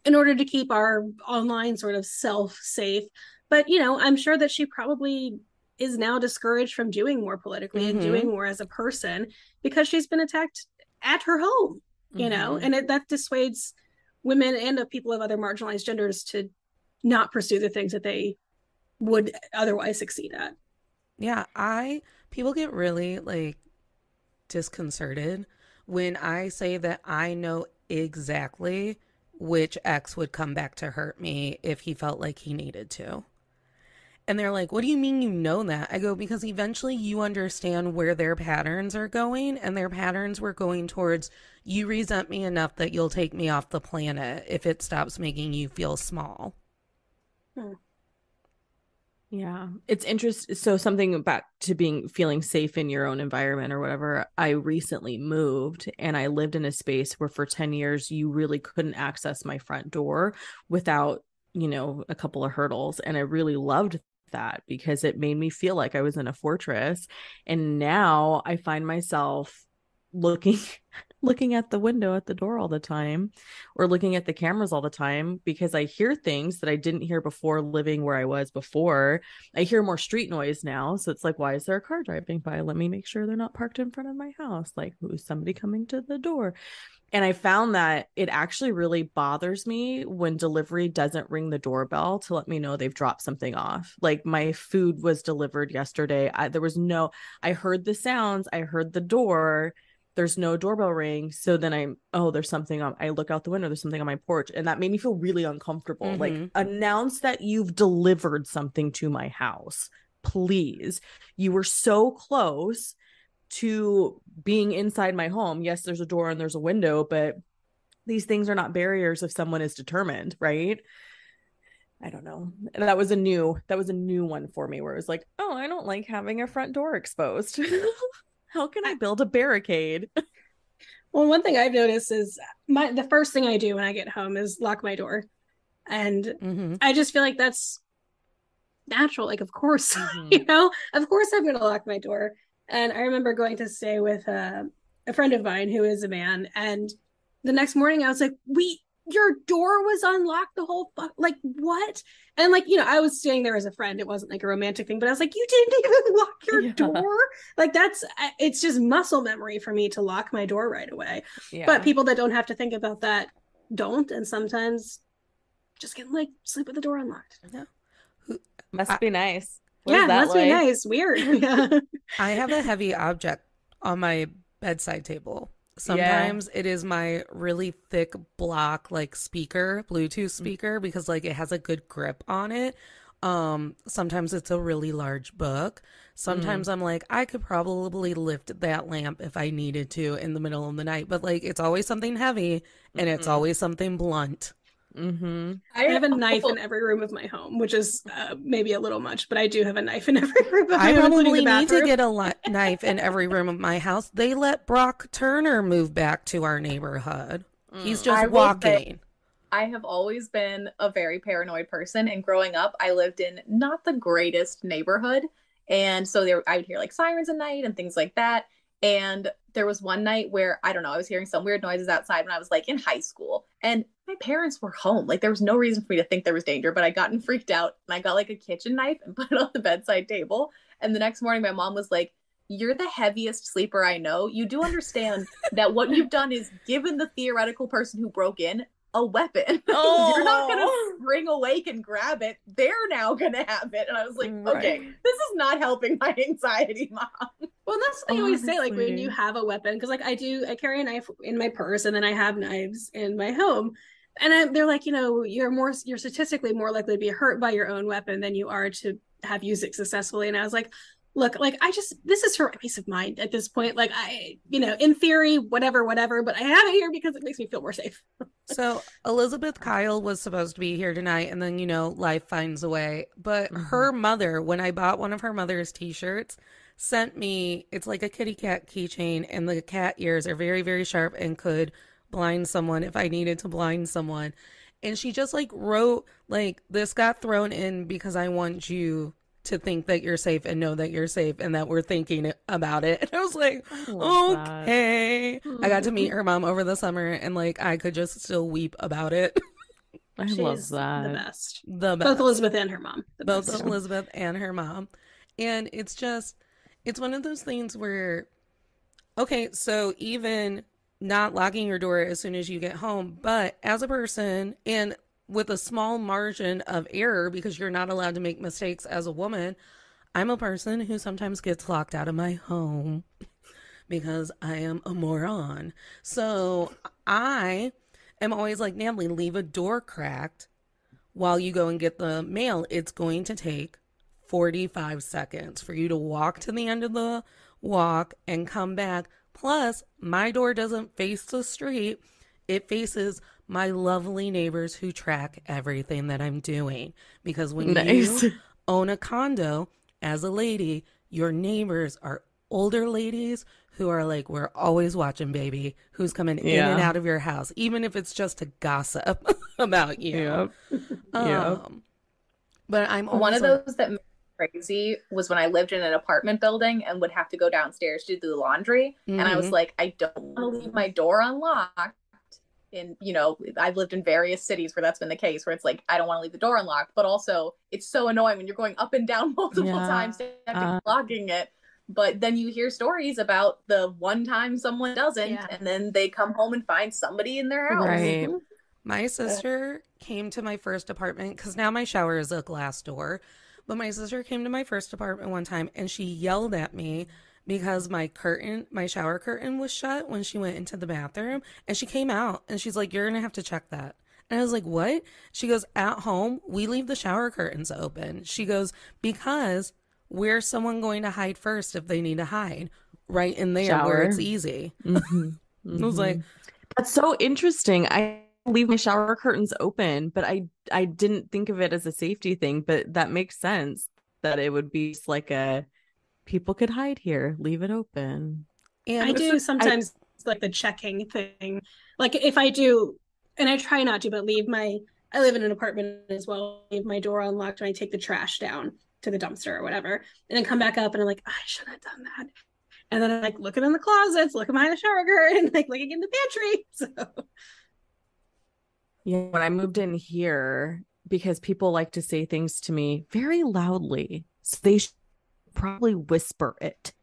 in order to keep our online sort of self safe. But, I'm sure that she probably is now discouraged from doing more politically and doing more as a person because she's been attacked at her home, and that dissuades women and of people of other marginalized genders to not pursue the things that they would otherwise succeed at. Yeah, people get really disconcerted when I say that I know exactly which ex would come back to hurt me if he felt like he needed to. And they're like, what do you mean you know that? I go, because eventually you understand where their patterns are going, and their patterns were going towards, you resent me enough that you'll take me off the planet if it stops making you feel small. Yeah, it's interesting. So something back to feeling safe in your own environment or whatever. I recently moved and I lived in a space where for 10 years, you really couldn't access my front door without, a couple of hurdles. And I really loved that because it made me feel like I was in a fortress. And now I find myself looking looking at the window at the door all the time, or looking at the cameras all the time, because I hear things that I didn't hear before living where I was before. I hear more street noise now. So it's like, why is there a car driving by? Let me make sure they're not parked in front of my house. Like, who's somebody coming to the door? And I found that it actually really bothers me when delivery doesn't ring the doorbell to let me know they've dropped something off. Like, my food was delivered yesterday. I heard the sounds, I heard the door. There's no doorbell ring. So then there's something on, I look out the window, there's something on my porch. And that made me feel really uncomfortable. Mm-hmm. Like, announce that you've delivered something to my house, please. You were so close to being inside my home. Yes, there's a door and there's a window, but these things are not barriers if someone is determined, right? I don't know. And that was a new one for me, where it was like, oh, I don't like having a front door exposed. How can I build a barricade? Well, one thing I've noticed is the first thing I do when I get home is lock my door. And I just feel like that's natural. Like, of course, of course I'm going to lock my door. And I remember going to stay with a friend of mine who is a man. And the next morning I was like, your door was unlocked the whole like, what? And like, I was staying there as a friend. It wasn't like a romantic thing, but I was like, you didn't even lock your door. Like, it's just muscle memory for me to lock my door right away. Yeah. But people that don't have to think about that don't. And sometimes just get like sleep with the door unlocked. Yeah. Must be nice. What must be nice. Weird. Yeah. I have a heavy object on my bedside table. Sometimes it is my really thick block, like Bluetooth speaker, because like it has a good grip on it. Sometimes it's a really large book. Sometimes I'm like, I could probably lift that lamp if I needed to in the middle of the night, but like it's always something heavy and it's always something blunt. I have a knife in every room of my home, which is maybe a little much, but I do have a knife in every room of my home. I probably need to get a knife in every room of my house. They let Brock Turner move back to our neighborhood. He's just walking. I have always been a very paranoid person, and growing up, I lived in not the greatest neighborhood, and so I would hear like sirens at night and things like that. And there was one night where, I don't know, I was hearing some weird noises outside when I was like in high school, and my parents were home. Like, there was no reason for me to think there was danger, but I gotten freaked out and I got like a kitchen knife and put it on the bedside table. And the next morning my mom was like, you're the heaviest sleeper I know. You do understand that what you've done is given the theoretical person who broke in a weapon. You're not going to spring awake and grab it. They're now going to have it. And I was like, okay, this is not helping my anxiety, Mom. Well, that's what I always say, like, when you have a weapon, because like I carry a knife in my purse, and then I have knives in my home. And they're like, you're statistically more likely to be hurt by your own weapon than you are to have used it successfully. And I was like, look, like, this is for my peace of mind at this point. Like, in theory, whatever, but I have it here because it makes me feel more safe. So Elizabeth Kyle was supposed to be here tonight, and then, life finds a way. But her mother, when I bought one of her mother's t-shirts, sent me, it's like a kitty cat keychain, and the cat ears are very, very sharp and could blind someone if I needed to blind someone. And she just like wrote, like, this got thrown in because I want you to think that you're safe and know that you're safe and that we're thinking about it. And I was like, okay. I got to meet her mom over the summer, and like I could just still weep about it. I love that. The best. Both Elizabeth and her mom. Elizabeth and her mom. And it's one of those things where, okay, so even not locking your door as soon as you get home, but as a person, and with a small margin of error, because you're not allowed to make mistakes as a woman, I'm a person who sometimes gets locked out of my home because I am a moron. So I am always like, Natalie, leave a door cracked while you go and get the mail. It's going to take 45 seconds for you to walk to the end of the walk and come back. Plus, my door doesn't face the street. It faces my lovely neighbors who track everything that I'm doing. Because when you own a condo as a lady, your neighbors are older ladies who are like, we're always watching, baby, who's coming in and out of your house, even if it's just to gossip about you. Yep. But I'm one of those that crazy was when I lived in an apartment building and would have to go downstairs to do the laundry. Mm-hmm. And I was like, I don't want to leave my door unlocked. And, you know, I've lived in various cities where that's been the case, where it's like, I don't want to leave the door unlocked. But also, it's so annoying when you're going up and down multiple times to locking it. But then you hear stories about the one time someone doesn't, and then they come home and find somebody in their house. Right. My sister came to my first apartment, because now my shower is a glass door. But my sister came to my first apartment one time and she yelled at me because my shower curtain was shut when she went into the bathroom. And she came out and she's like, "You're going to have to check that." And I was like, "What?" She goes, "At home, we leave the shower curtains open." She goes, "Because where's someone going to hide first if they need to hide? Right in there where it's easy." Mm-hmm. Mm-hmm. I was like, that's so interesting. I leave my shower curtains open, but I didn't think of it as a safety thing, but that makes sense that it would be just like people could hide here, leave it open. And I do sometimes like the checking thing. Like if I do, and I try not to, but I live in an apartment as well, leave my door unlocked when I take the trash down to the dumpster or whatever, and then come back up and I'm like, I shouldn't have done that. And then I'm like looking in the closets, looking behind the shower curtain, like looking in the pantry. So yeah, when I moved in here, because people like to say things to me very loudly, so they should probably whisper it.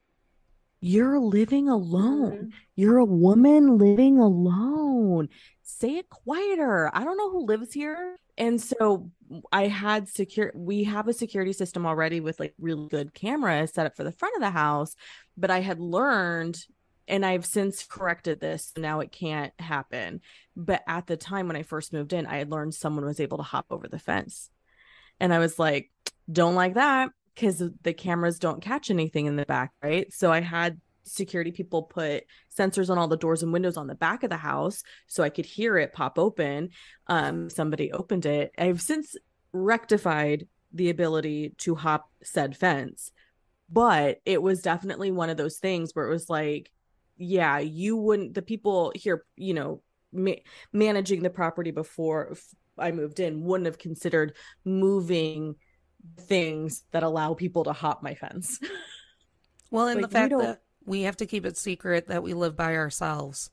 You're living alone. Mm-hmm. You're a woman living alone. Say it quieter. I don't know who lives here. And so we have a security system already with like really good cameras set up for the front of the house, but I had learned, and I've since corrected this, so now it can't happen. But at the time when I first moved in, I had learned someone was able to hop over the fence. And I was like, don't like that, because the cameras don't catch anything in the back, right? So I had security people put sensors on all the doors and windows on the back of the house so I could hear it pop open. Somebody opened it. I've since rectified the ability to hop said fence, but it was definitely one of those things where it was like, yeah, the people here, you know, managing the property before I moved in wouldn't have considered moving things that allow people to hop my fence. Well, and the fact that we have to keep it secret that we live by ourselves.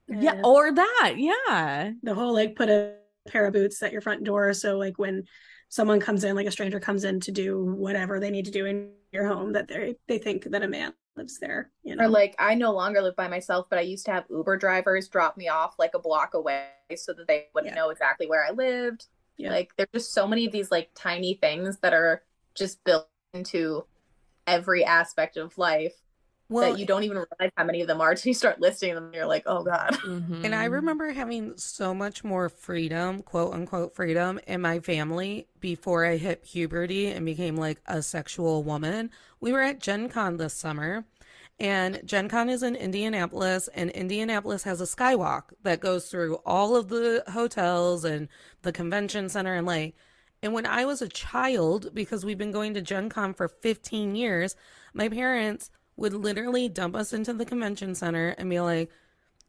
Yeah, or that, yeah. The whole like put a pair of boots at your front door, so like when someone comes in, like a stranger comes in to do whatever they need to do in your home, that they think that a man lives there, you know. Or like, I no longer live by myself, but I used to have Uber drivers drop me off like a block away so that they wouldn't know exactly where I lived. Yeah. Like there's just so many of these like tiny things that are just built into every aspect of life that you don't even realize how many of them are until you start listing them and you're like, oh God. Mm-hmm. And I remember having so much more freedom, quote unquote freedom, in my family before I hit puberty and became like a sexual woman. We were at Gen Con this summer, and Gen Con is in Indianapolis, and Indianapolis has a skywalk that goes through all of the hotels and the convention center and like, and when I was a child, because we've been going to Gen Con for 15 years, my parents would literally dump us into the convention center and be like,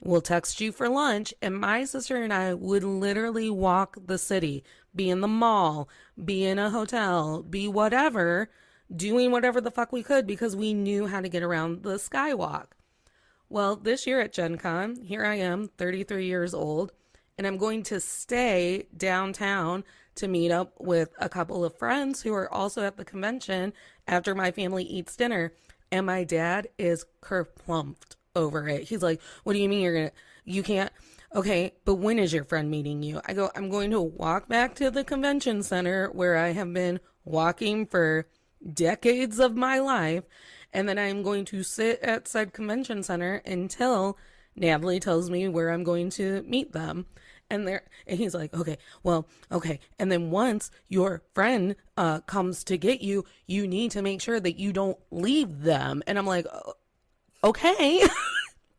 "We'll text you for lunch." And my sister and I would literally walk the city, be in the mall, be in a hotel, be whatever, doing whatever the fuck we could because we knew how to get around the skywalk. Well, this year at Gen Con, here I am, 33 years old, and I'm going to stay downtown to meet up with a couple of friends who are also at the convention after my family eats dinner. And my dad is kerplumped over it. He's like, "What do you mean you can't? Okay, but when is your friend meeting you?" I go, "I'm going to walk back to the convention center where I have been walking for decades of my life. And then I'm going to sit at said convention center until Natalie tells me where I'm going to meet them." And he's like, "Okay, well, okay. And then once your friend comes to get you, you need to make sure that you don't leave them." And I'm like, "Okay."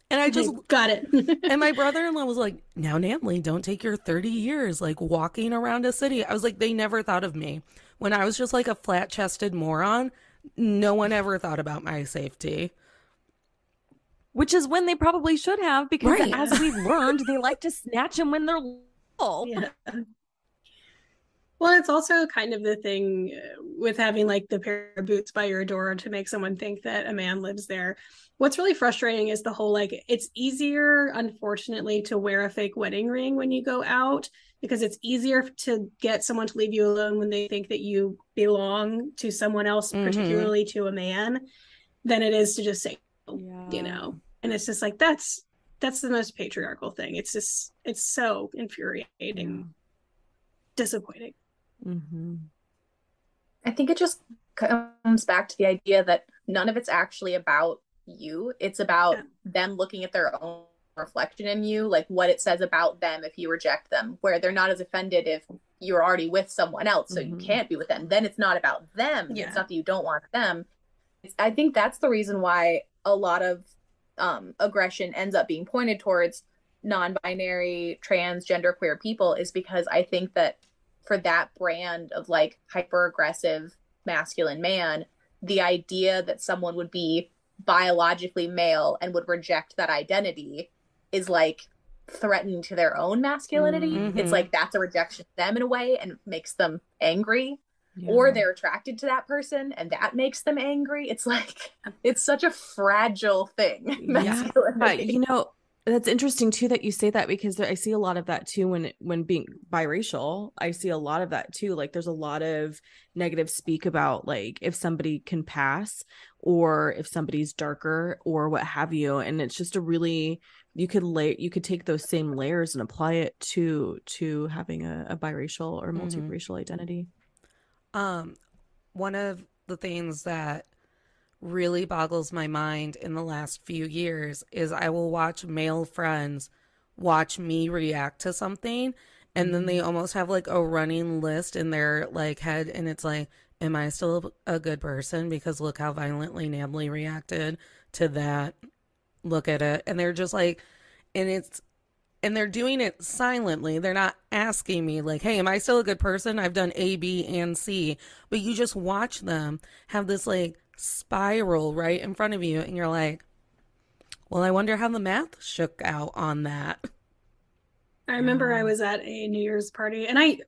And I just got it. And my brother-in-law was like, "Now, Natalie, don't take your 30 years like walking around a city." I was like, they never thought of me. When I was just like a flat-chested moron, no one ever thought about my safety. Which is when they probably should have, because as we've learned, they like to snatch them when they're little. Yeah. Well, it's also kind of the thing with having like the pair of boots by your door to make someone think that a man lives there. What's really frustrating is the whole like it's easier, unfortunately, to wear a fake wedding ring when you go out because it's easier to get someone to leave you alone when they think that you belong to someone else, particularly to a man, than it is to just say, you know. And it's just like that's the most patriarchal thing. It's just it's so infuriating, disappointing. I think it just comes back to the idea that none of it's actually about you. It's about them looking at their own reflection in you, like what it says about them if you reject them, where they're not as offended if you're already with someone else, so you can't be with them. Then it's not about them. It's not that you don't want them. I think that's the reason why a lot of aggression ends up being pointed towards non-binary, trans, genderqueer people, is because I think that for that brand of like hyper aggressive masculine man, the idea that someone would be biologically male and would reject that identity is like threatening to their own masculinity. It's like that's a rejection of them in a way and makes them angry. Or they're attracted to that person and that makes them angry. It's like it's such a fragile thing. But you know, that's interesting too that you say that, because I see a lot of that too when being biracial. I see a lot of that too. Like there's a lot of negative speak about like if somebody can pass or if somebody's darker or what have you, and it's just a really you could take those same layers and apply it to having a biracial or multiracial identity. One of the things that really boggles my mind in the last few years is I will watch male friends watch me react to something, and then they almost have like a running list in their like head, and it's like, am I still a good person because look how violently Natalie reacted to that, look at it. And they're just like, and they're doing it silently. They're not asking me like, hey, am I still a good person? I've done A, B, and C. But you just watch them have this like spiral right in front of you. And you're like, well, I wonder how the math shook out on that. I remember I was at a New Year's party, and I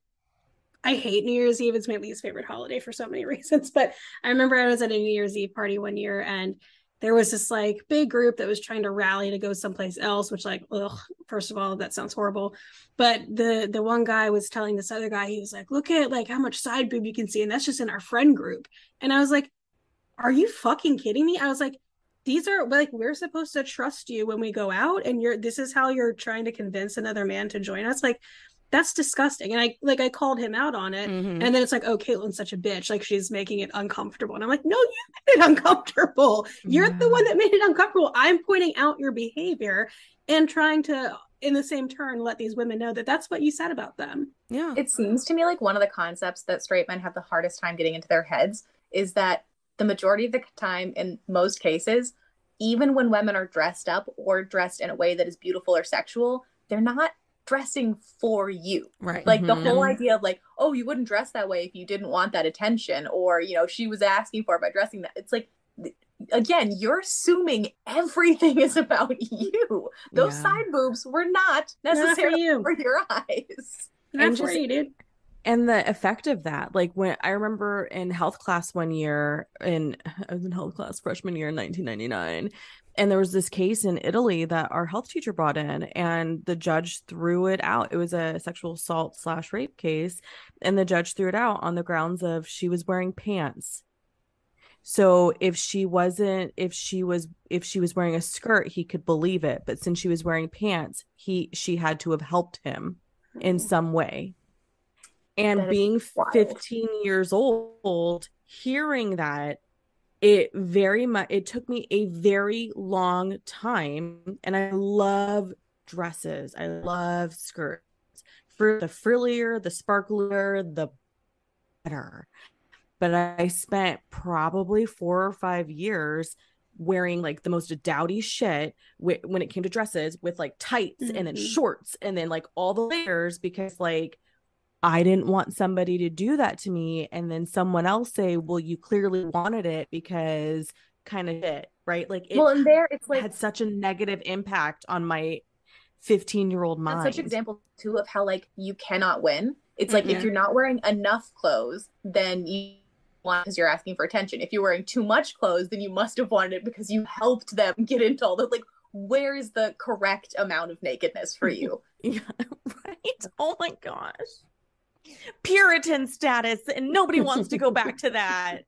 hate New Year's Eve. It's my least favorite holiday for so many reasons. But I remember I was at a New Year's Eve party one year, and there was this like big group that was trying to rally to go someplace else, which like, ugh, first of all, that sounds horrible. But the one guy was telling this other guy, he was like, look at like how much side boob you can see. And that's just in our friend group. And I was like, are you fucking kidding me? I was like, these are like, we're supposed to trust you when we go out. And this is how you're trying to convince another man to join us. Like, that's disgusting. And I called him out on it. And then it's like, oh, Caitlin's such a bitch. Like she's making it uncomfortable. And I'm like, no, you made it uncomfortable. You're the one that made it uncomfortable. I'm pointing out your behavior and trying to, in the same turn, let these women know that that's what you said about them. Yeah. It seems to me like one of the concepts that straight men have the hardest time getting into their heads is that the majority of the time, in most cases, even when women are dressed up or dressed in a way that is beautiful or sexual, they're not dressing for you. Right. Like the whole idea of like, oh, you wouldn't dress that way if you didn't want that attention, or, you know, she was asking for it by dressing that. It's like, again, you're assuming everything is about you. Those side boobs were not necessarily for your eyes. Not for you, dude. And the effect of that, like when I remember in health class one year, I was in health class freshman year in 1999, and there was this case in Italy that our health teacher brought in, and the judge threw it out. It was a sexual assault / rape case, and the judge threw it out on the grounds of she was wearing pants. So if she was wearing a skirt, he could believe it, but since she was wearing pants, she had to have helped him in some way. And being 15 years old, hearing that, it took me a very long time. And I love dresses. I love skirts. For the frillier, the sparklier, the better. But I spent probably 4 or 5 years wearing like the most dowdy shit when it came to dresses, with like tights and then shorts and then like all the layers, because like I didn't want somebody to do that to me and then someone else say, well, you clearly wanted it because kind of shit, right? Like it's like had such a negative impact on my 15-year-old mind. That's such an example too of how like you cannot win It's like, if you're not wearing enough clothes, then you want because you're asking for attention. If you're wearing too much clothes, then you must have wanted it because you helped them get into all the, like, where is the correct amount of nakedness for you? Yeah, right. Oh my gosh. Puritan status, and nobody wants to go back to that.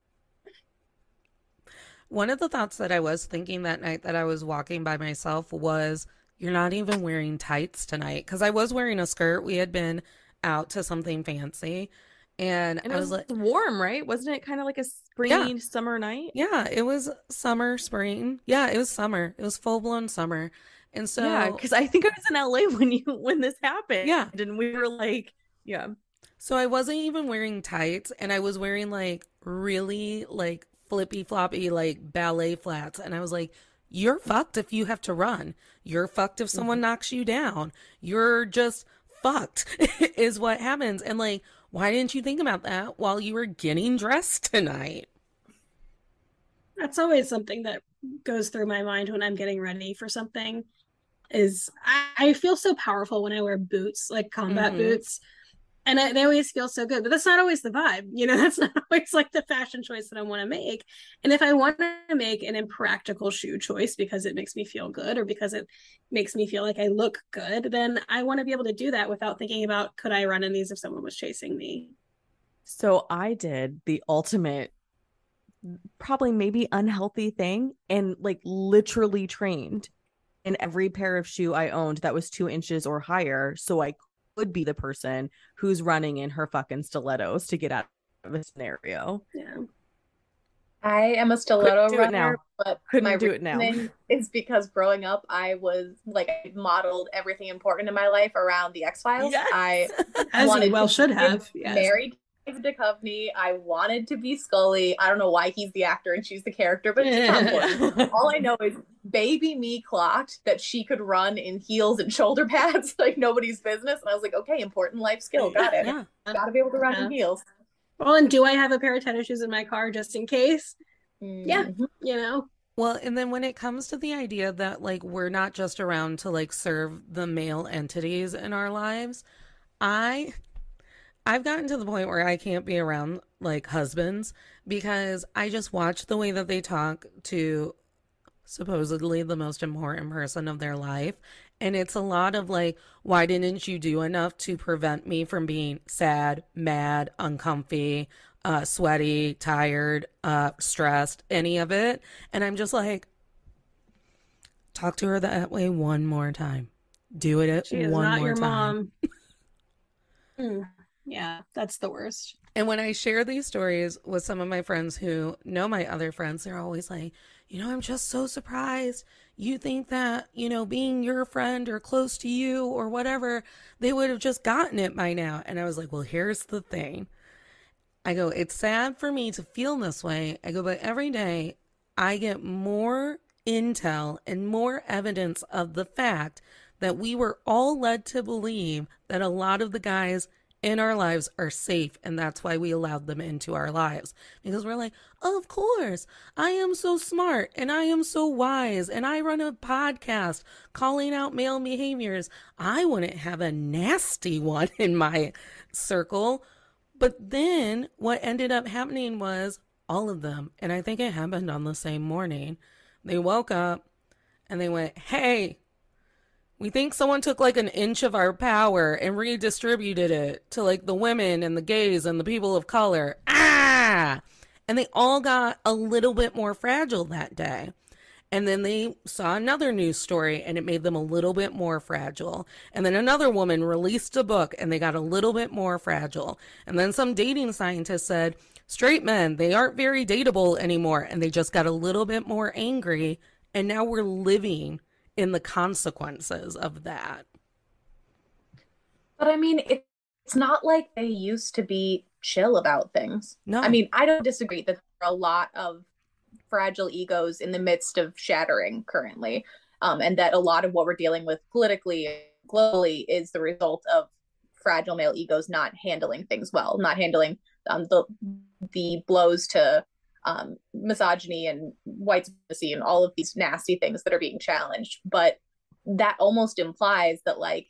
One of the thoughts that I was thinking that night that I was walking by myself was, you're not even wearing tights tonight. Because I was wearing a skirt. We had been out to something fancy. And it I was like, warm, right? Wasn't it kind of like a springy summer night? Yeah, it was summer, spring. Yeah, it was summer. It was full-blown summer. And so, yeah, because I think I was in LA when this happened. Yeah. And we were like, yeah. So I wasn't even wearing tights, and I was wearing like really like flippy floppy like ballet flats. And I was like, you're fucked if you have to run. You're fucked if someone knocks you down. You're just fucked is what happens. And like, why didn't you think about that while you were getting dressed tonight? That's always something that goes through my mind when I'm getting ready for something. Is I feel so powerful when I wear boots, like combat boots. And they always feel so good, but that's not always the vibe. You know, that's not always like the fashion choice that I want to make. And if I want to make an impractical shoe choice because it makes me feel good or because it makes me feel like I look good, then I want to be able to do that without thinking about, could I run in these if someone was chasing me? So I did the ultimate, probably maybe unhealthy thing, and like literally trained in every pair of shoe I owned that was 2 inches or higher, so I could be the person who's running in her fucking stilettos to get out of a scenario. Yeah. I am a stiletto runner, but couldn't do it now. Is because growing up, I was like, I modeled everything important in my life around the X-Files. Yes. I As you well should have. Yes. Married David Duchovny. I wanted to be Scully. I don't know why he's the actor and she's the character, but it's not important. All I know is baby me clocked that she could run in heels and shoulder pads like nobody's business. And I was like, okay, important life skill. Got it. Yeah. Got to be able to run in heels. Well, and do I have a pair of tennis shoes in my car just in case? Yeah, you know. Well, and then when it comes to the idea that like we're not just around to like serve the male entities in our lives, I've gotten to the point where I can't be around like husbands because I just watch the way that they talk to supposedly the most important person of their life. And it's a lot of like, why didn't you do enough to prevent me from being sad, mad, uncomfy, sweaty, tired, stressed, any of it? And I'm just like, talk to her that way one more time. Do it she is one not more your time. Mom. Yeah, that's the worst. And when I share these stories with some of my friends who know my other friends, they're always like, you know, I'm just so surprised. You think that, you know, being your friend or close to you or whatever, they would have just gotten it by now. And I was like, well, here's the thing. I go, it's sad for me to feel this way. I go, but every day I get more intel and more evidence of the fact that we were all led to believe that a lot of the guys in our lives are safe, and that's why we allowed them into our lives, because we're like, of course, I am so smart and I am so wise and I run a podcast calling out male behaviors. I wouldn't have a nasty one in my circle. But then what ended up happening was all of them, and I think it happened on the same morning, they woke up and they went, hey, we think someone took like an inch of our power and redistributed it to like the women and the gays and the people of color. Ah! And they all got a little bit more fragile that day. And then they saw another news story and it made them a little bit more fragile. And then another woman released a book and they got a little bit more fragile. And then some dating scientist said, straight men, they aren't very dateable anymore. And they just got a little bit more angry. And now we're living in the consequences of that. But I mean, it's not like they used to be chill about things. No. I mean, I don't disagree that there are a lot of fragile egos in the midst of shattering currently. And that a lot of what we're dealing with politically, globally, is the result of fragile male egos not handling things well, not handling the blows to misogyny and white supremacy and all of these nasty things that are being challenged. But that almost implies that like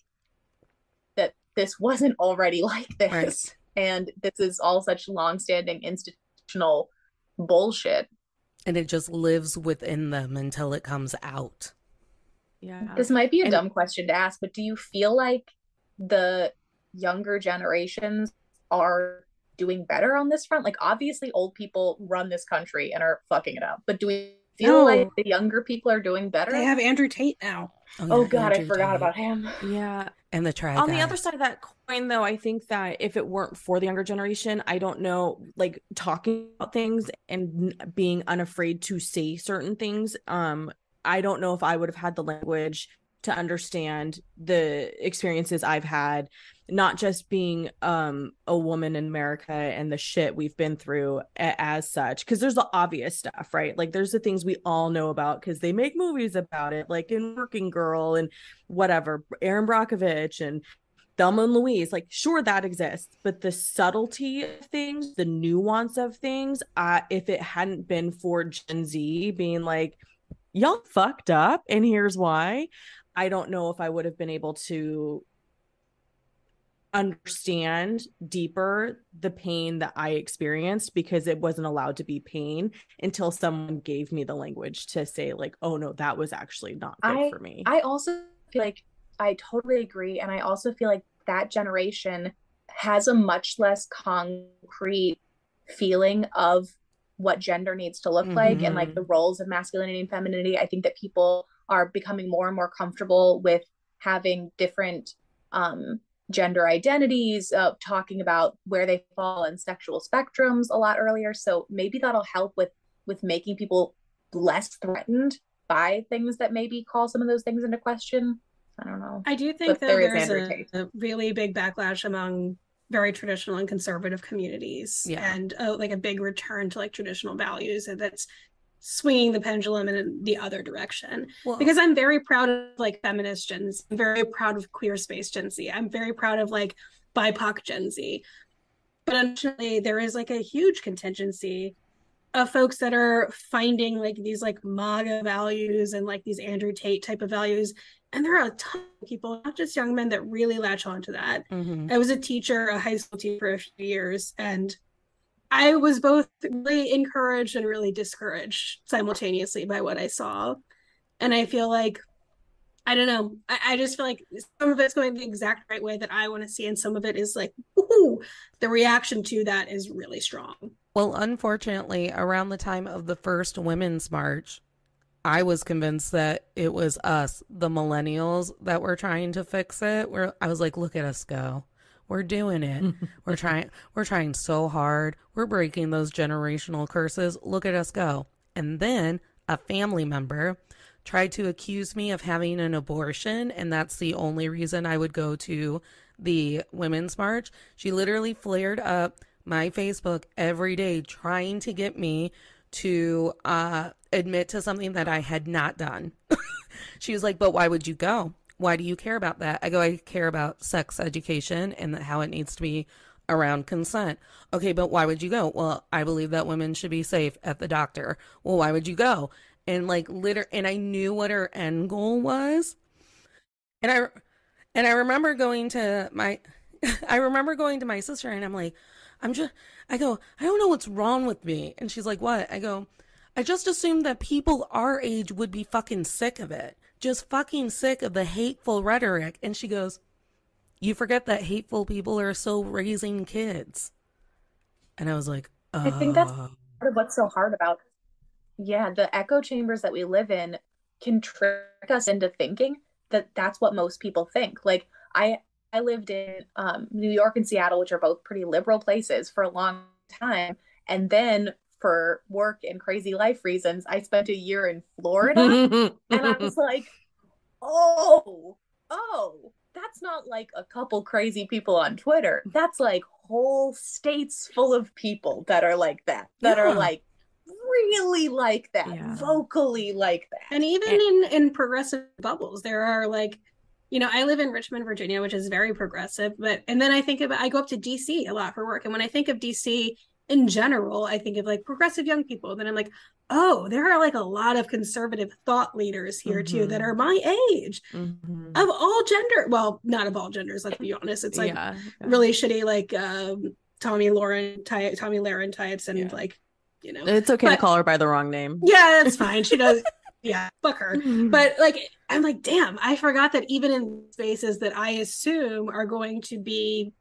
that this wasn't already like this. Right. And this is all such longstanding institutional bullshit. And it just lives within them until it comes out. Yeah. This might be a dumb question to ask, but do you feel like the younger generations are doing better on this front? Like, obviously, old people run this country and are fucking it up, but do we feel like the younger people are doing better? They have Andrew Tate now. Oh God, Andrew I forgot Tate. About him. Yeah. And the Try On Guys. the other side of that coin, though, I think that if it weren't for the younger generation, I don't know, like talking about things and being unafraid to say certain things, I don't know if I would have had the language to understand the experiences I've had, not just being a woman in America and the shit we've been through as such, because there's the obvious stuff, right? Like there's the things we all know about because they make movies about it, like in Working Girl and whatever, Erin Brockovich and Thelma and Louise. Like, sure, that exists, but the subtlety of things, the nuance of things, if it hadn't been for Gen Z being like, y'all fucked up and here's why, I don't know if I would have been able to understand deeper the pain that I experienced, because it wasn't allowed to be pain until someone gave me the language to say like, oh no, that was actually not good for me. I also feel like I totally agree. And I also feel like that generation has a much less concrete feeling of what gender needs to look like and like the roles of masculinity and femininity. I think that people are becoming more and more comfortable with having different gender identities, talking about where they fall in sexual spectrums a lot earlier. So maybe that'll help with making people less threatened by things that maybe call some of those things into question. I don't know. I do think that there's a really big backlash among very traditional and conservative communities, and like a big return to like traditional values, and that's swinging the pendulum in the other direction. Well, because I'm very proud of like feminist Gen Z, I'm very proud of queer space Gen Z, I'm very proud of like BIPOC Gen Z, but unfortunately there is like a huge contingency of folks that are finding like these like MAGA values and like these Andrew Tate type of values. And there are a ton of people, not just young men, that really latch onto that. I was a teacher, a high school teacher for a few years, and I was both really encouraged and really discouraged simultaneously by what I saw. And I feel like, I don't know, I just feel like some of it's going the exact right way that I want to see, and some of it is like, ooh, the reaction to that is really strong. Well, unfortunately, around the time of the first Women's March, I was convinced that it was us, the millennials, that were trying to fix it. I was like, look at us go. We're doing it. We're trying so hard. We're breaking those generational curses. Look at us go. And then a family member tried to accuse me of having an abortion, and that's the only reason I would go to the Women's March. She literally flared up my Facebook every day trying to get me to admit to something that I had not done. She was like, but why would you go? Why do you care about that? I go, I care about sex education and how it needs to be around consent. Okay, but why would you go? Well, I believe that women should be safe at the doctor. Well, why would you go? And like and I knew what her end goal was. And I remember going to my sister, and I'm like, I go, I don't know what's wrong with me. And she's like, what? I go, I just assumed that people our age would be fucking sick of it. Just fucking sick of the hateful rhetoric. And she goes, you forget that hateful people are still raising kids. And I was like, I think that's part of what's so hard about, the echo chambers that we live in can trick us into thinking that that's what most people think. Like I lived in New York and Seattle, which are both pretty liberal places, for a long time. And then for work and crazy life reasons, I spent a year in Florida. And I was like, oh, that's not like a couple crazy people on Twitter. That's like whole states full of people that are like that, are like really like that, vocally like that. And even in progressive bubbles, there are like, you know, I live in Richmond, Virginia, which is very progressive, and then I go up to DC a lot for work. And when I think of DC in general, I think of like progressive young people. Then I'm like, oh, there are like a lot of conservative thought leaders here too that are my age of all gender. Well, not of all genders, let's be honest. It's like really shitty, like Tommy Lauren types, and like, you know, it's okay to call her by the wrong name. Yeah, that's fine. She does. Yeah, fuck her. But like, I'm like, damn, I forgot that even in spaces that I assume are going to be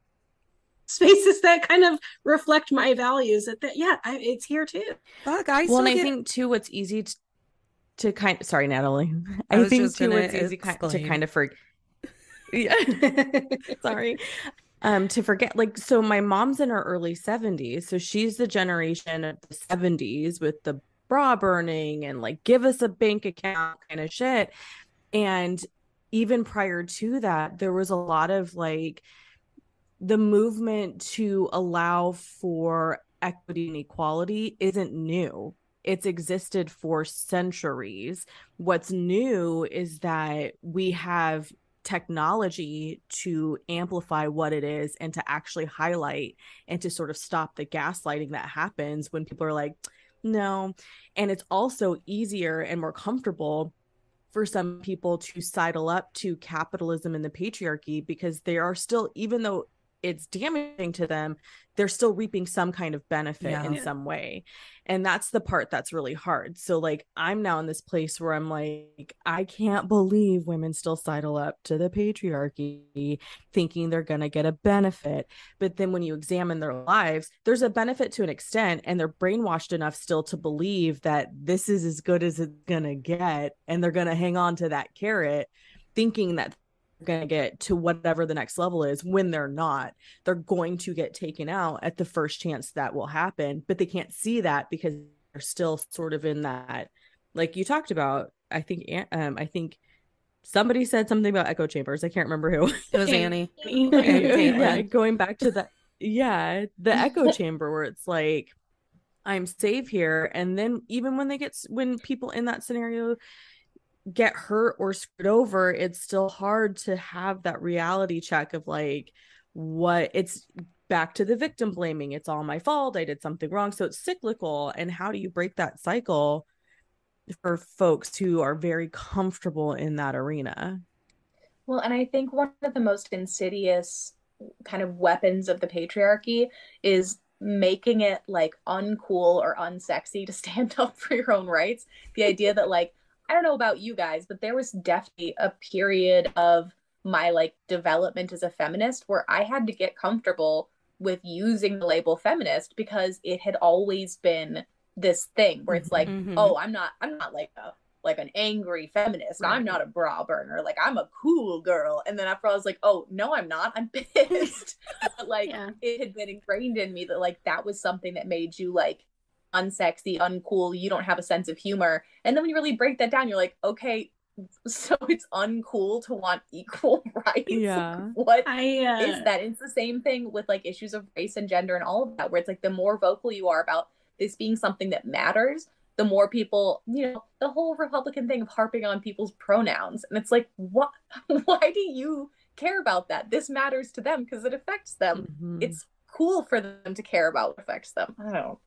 spaces that kind of reflect my values, it's here too. Fuck, I think too, what's easy to kind of, sorry, Natalie. I think too, what's easy to kind of forget. Yeah. Sorry. To forget, like, so my mom's in her early 70s, so she's the generation of the 70s with the bra burning and like give us a bank account kind of shit. And even prior to that, there was a lot of like the movement to allow for equity and equality isn't new. It's existed for centuries. What's new is that we have technology to amplify what it is and to actually highlight and to sort of stop the gaslighting that happens when people are like, no. And it's also easier and more comfortable for some people to sidle up to capitalism and the patriarchy because they are still, even though it's damaging to them, they're still reaping some kind of benefit in some way. And that's the part that's really hard. So like, I'm now in this place where I'm like, I can't believe women still sidle up to the patriarchy thinking they're going to get a benefit. But then when you examine their lives, there's a benefit to an extent, and they're brainwashed enough still to believe that this is as good as it's going to get. And they're going to hang on to that carrot thinking that going to get to whatever the next level is, when they're not. They're going to get taken out at the first chance that will happen, but they can't see that because they're still sort of in that, like you talked about. I think somebody said something about echo chambers. I can't remember who. It was Annie. Yeah, going back to that. Yeah, the echo chamber where it's like, I'm safe here, and then even when people in that scenario get hurt or screwed over, it's still hard to have that reality check of like, what, it's back to the victim blaming. It's all my fault. I did something wrong. So it's cyclical. And how do you break that cycle for folks who are very comfortable in that arena? Well, and I think one of the most insidious kind of weapons of the patriarchy is making it like uncool or unsexy to stand up for your own rights. The idea that like, I don't know about you guys, but there was definitely a period of my like development as a feminist where I had to get comfortable with using the label feminist because it had always been this thing where it's like, oh, I'm not like an angry feminist. Right. I'm not a bra burner. Like, I'm a cool girl. And then after I was like, oh, no, I'm not. I'm pissed. But like, it had been ingrained in me that like, that was something that made you like unsexy, uncool. You don't have a sense of humor. And then when you really break that down, you're like, okay, so it's uncool to want equal rights. Yeah. What is that? It's the same thing with like issues of race and gender and all of that, where it's like the more vocal you are about this being something that matters, the more people, you know, the whole Republican thing of harping on people's pronouns. And it's like, what? Why do you care about that? This matters to them because it affects them. It's cool for them to care about what affects them. I don't know.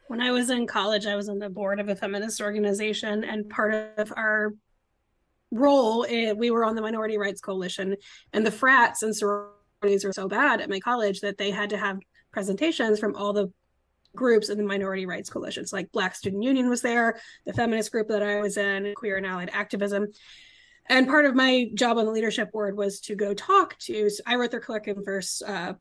When I was in college, I was on the board of a feminist organization, and part of our role, we were on the Minority Rights Coalition, and the frats and sororities were so bad at my college that they had to have presentations from all the groups in the Minority Rights Coalition. So like Black Student Union was there, the feminist group that I was in, Queer and Allied Activism. And part of my job on the leadership board was to go talk to, I wrote the curriculum for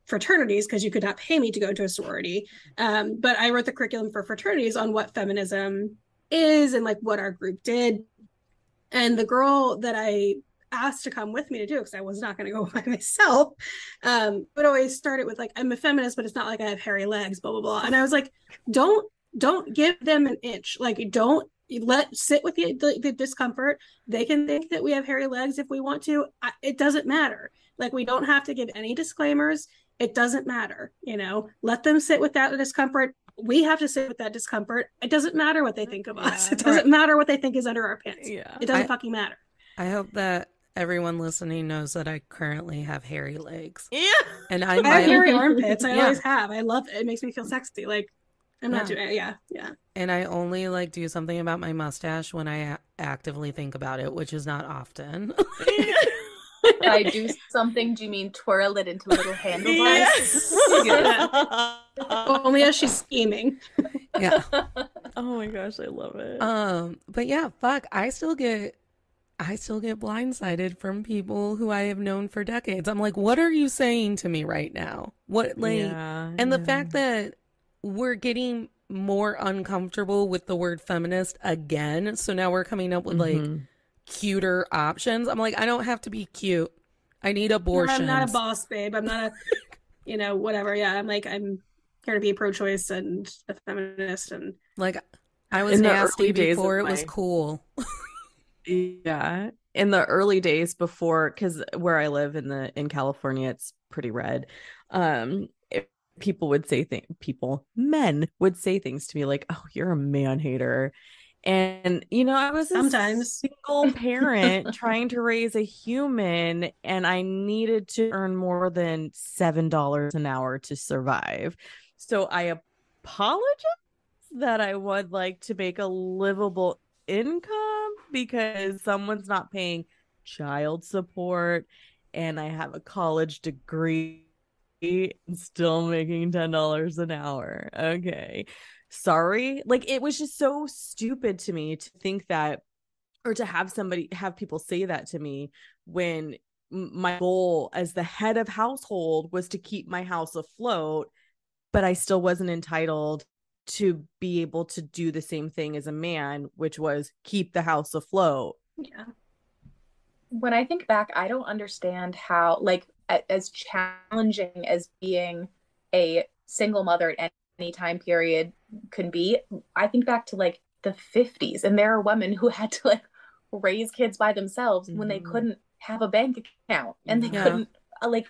fraternities because you could not pay me to go into a sorority. But I wrote the curriculum for fraternities on what feminism is and like what our group did. And the girl that I asked to come with me to do, because I was not going to go by myself, would always start it with like, I'm a feminist, but it's not like I have hairy legs, blah, blah, blah. And I was like, don't give them an inch. Like, don't sit with the discomfort. They can think that we have hairy legs if we want to. It doesn't matter. Like, we don't have to give any disclaimers. It doesn't matter. You know, let them sit with that discomfort. We have to sit with that discomfort. It doesn't matter what they think of us. It doesn't matter what they think is under our pants. It doesn't fucking matter. I hope that everyone listening knows that I currently have hairy legs. Yeah. And I have hairy armpits. I always have. I love it. It makes me feel sexy. Like, I'm not doing it. Yeah. And I only like do something about my mustache when I actively think about it, which is not often. I do something. Do you mean twirl it into little handlebars? Yeah. Only as she's scheming. Yeah. Oh my gosh, I love it. But yeah, fuck, I still get blindsided from people who I have known for decades. I'm like, what are you saying to me right now? What, like, and the fact that we're getting more uncomfortable with the word feminist again. So now we're coming up with like cuter options. I'm like, I don't have to be cute. I need abortions. I'm not a boss babe. I'm not a, whatever. Yeah. I'm like, I'm here to be pro-choice and a feminist. And like, I was nasty before it was cool. Yeah. In the early days before, because where I live in California, it's pretty red. People would say men would say things to me like, "Oh, you're a man hater." And I was sometimes a single parent trying to raise a human, and I needed to earn more than $7 an hour to survive. So I apologize that I would like to make a livable income because someone's not paying child support, and I have a college degree and still making $10 an hour. Okay. Sorry. Like, it was just so stupid to me to think that, or to have people say that to me when my goal as the head of household was to keep my house afloat, but I still wasn't entitled to be able to do the same thing as a man, which was keep the house afloat. Yeah. When I think back, I don't understand how, like, as challenging as being a single mother at any time period can be. I think back to like the 50s, and there are women who had to like raise kids by themselves when they couldn't have a bank account, and they couldn't like.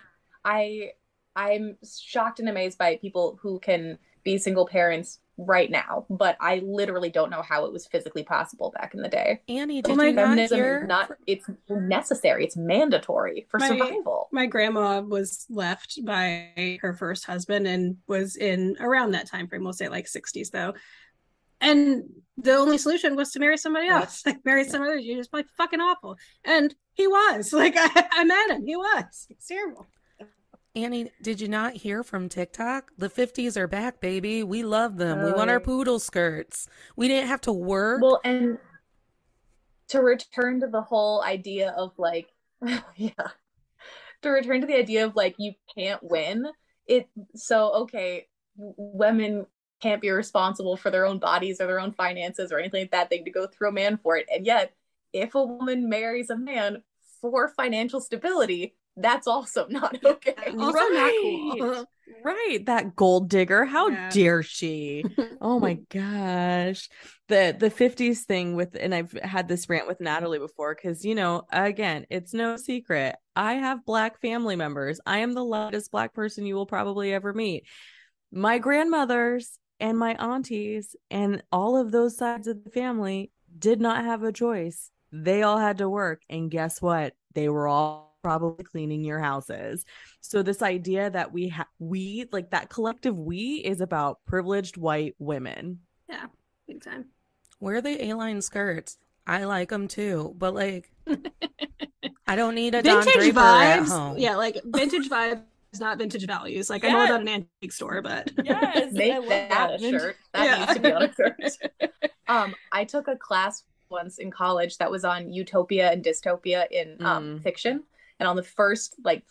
I'm shocked and amazed by people who can be single parents right now, but I literally don't know how it was physically possible back in the day. Annie, did you not hear? It's necessary. It's mandatory for survival. My grandma was left by her first husband and was in around that time frame. We'll say like 60s though. And the only solution was to marry somebody else. Like marry somebody else. You're just like fucking awful. And he was like, I met him. He was. It's terrible. Annie, did you not hear from TikTok? The 50s are back, baby. We love them. We want our poodle skirts. We didn't have to work. Well, and to return to the whole idea of like, to return to the idea of like, you can't win. Women can't be responsible for their own bodies or their own finances or anything like that. They need to go through a man for it. And yet, if a woman marries a man for financial stability, that's also not okay. Also not cool. Right. That gold digger. How dare she? Oh my gosh. The 50s thing and I've had this rant with Natalie before because, again, it's no secret. I have Black family members. I am the loudest Black person you will probably ever meet. My grandmothers and my aunties and all of those sides of the family did not have a choice. They all had to work. And guess what? They were all probably cleaning your houses. So this idea that we like that collective we is about privileged white women. Yeah, big time. Wear the A-line skirts. I like them too, but like I don't need a Don vintage Draper vibes at home. Yeah, like vintage vibes, not vintage values. Like I know about an antique store, but yes, make that shirt. That needs to be on a shirt. I took a class once in college that was on utopia and dystopia in fiction. And on the first 5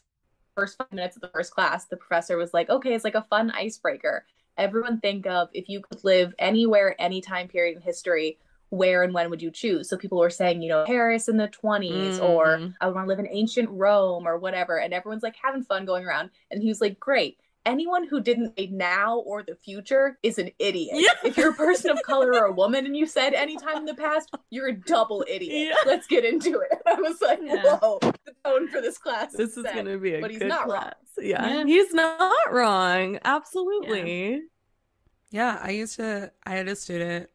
minutes of the first class, the professor was like, okay, it's like a fun icebreaker. Everyone think of if you could live anywhere, any time period in history, where and when would you choose? So people were saying, Paris in the 20s, or I would want to live in ancient Rome or whatever. And everyone's like having fun going around. And he was like, great. Anyone who didn't say now or the future is an idiot. Yeah. If you're a person of color or a woman and you said anytime in the past, you're a double idiot. Yeah. Let's get into it. I was like, whoa, the tone for this class. This is going to be a good not class. Wrong. Yeah, he's not wrong. Absolutely. Yeah, I had a student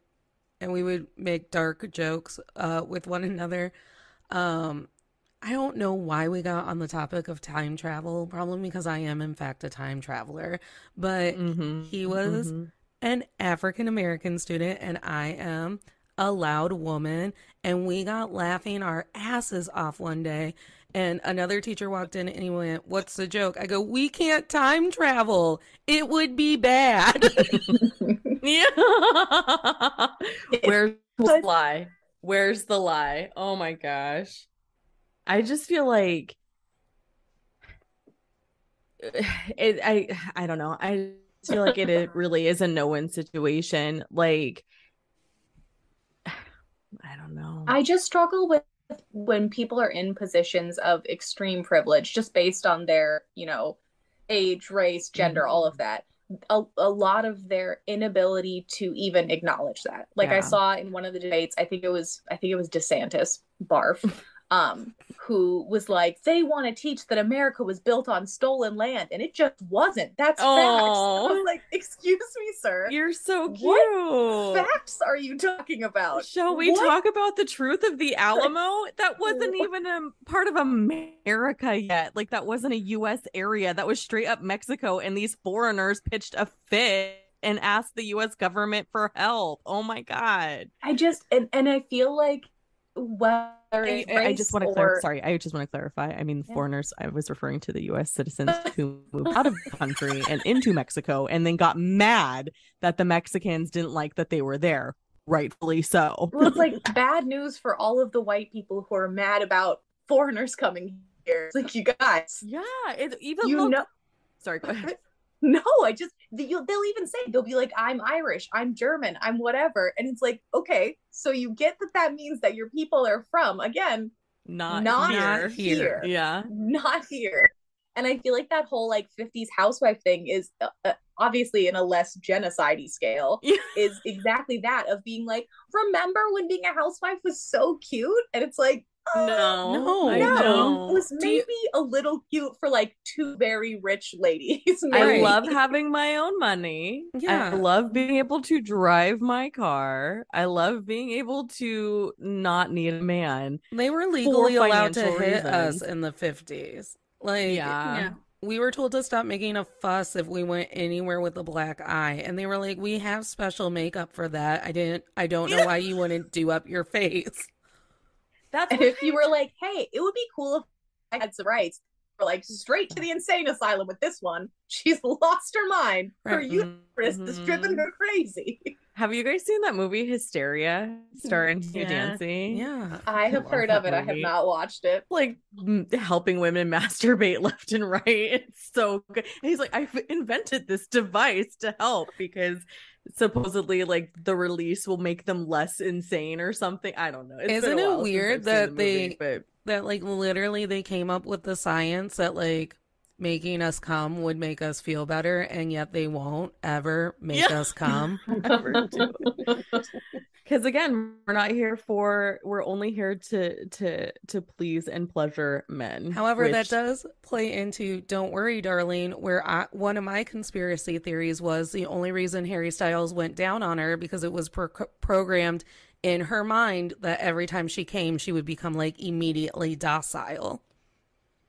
and we would make dark jokes with one another. I don't know why we got on the topic of time travel, probably because I am in fact a time traveler, but he was an African American student and I am a loud woman, and we got laughing our asses off one day. And another teacher walked in and he went, "What's the joke?" I go, "We can't time travel. It would be bad." Yeah. Where's the lie? Where's the lie? Oh my gosh. I just feel like I don't know. I just feel like it really is a no-win situation. Like, I don't know. I just struggle with when people are in positions of extreme privilege just based on their, age, race, gender, all of that. A lot of their inability to even acknowledge that. Like I saw in one of the debates, I think it was DeSantis, barf, who was like, they want to teach that America was built on stolen land, and it just wasn't. That's facts. I was like, excuse me, sir. You're so cute. What facts are you talking about? Shall we talk about the truth of the Alamo? That wasn't even a part of America yet. Like, that wasn't a U.S. area. That was straight up Mexico, and these foreigners pitched a fit and asked the U.S. government for help. Oh my God. I just, and I feel like I just want to sorry, I just want to clarify. I mean, foreigners, I was referring to the U.S. citizens who moved out of the country and into Mexico and then got mad that the Mexicans didn't like that they were there. Rightfully so. Well, it's like bad news for all of the white people who are mad about foreigners coming here. It's like, you guys. Yeah. It even sorry, go ahead. No, they'll even say, they'll be like, I'm Irish, I'm German, I'm whatever. And it's like, okay, so you get that means that your people are from, again, not here. Yeah. Not here. And I feel like that whole like 50s housewife thing is obviously in a less genocide-y scale, is exactly that, of being like, remember when being a housewife was so cute? And it's like, no, I don't. It was maybe a little cute for like two very rich ladies. I love having my own money. Yeah. I love being able to drive my car. I love being able to not need a man. They were legally allowed to hit us in the 50s. Like, we were told to stop making a fuss if we went anywhere with a black eye, and they were like, "We have special makeup for that. I don't know why you wouldn't do up your face." And if you were like, hey, it would be cool if I had some rights, we're like, straight to the insane asylum with this one. She's lost her mind. Her uterus is driven her crazy. Have you guys seen that movie Hysteria, starring Hugh Dancy? Yeah. I have heard of it. Movie. I have not watched it. Like, helping women masturbate left and right. It's so good. And he's like, I've invented this device to help because supposedly like the release will make them less insane or something. I don't know. Isn't it weird that that like literally they came up with the science that like making us come would make us feel better, and yet they won't ever make us come. Never do. Because again, we're only here to please and pleasure men. However, that does play into Don't Worry, Darling, where one of my conspiracy theories was the only reason Harry Styles went down on her because it was programmed in her mind that every time she came, she would become like immediately docile.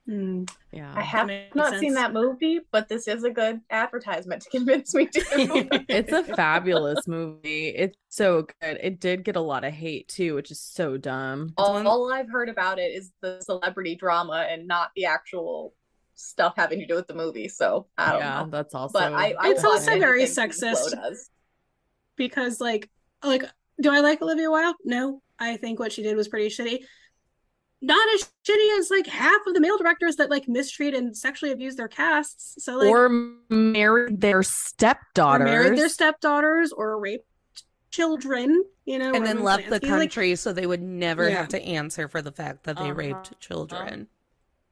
Yeah, I have not seen that movie, but this is a good advertisement to convince me to. It's a fabulous movie. It's so good. It did get a lot of hate too, which is so dumb. All I've heard about it is the celebrity drama and not the actual stuff having to do with the movie. So I don't know. Yeah, that's also. But it's also very sexist because, like, do I like Olivia Wilde? No, I think what she did was pretty shitty. Not as shitty as like half of the male directors that like mistreat and sexually abuse their casts. So like, or married their stepdaughters, or raped children, and then left the country so they would never have to answer for the fact that they raped children.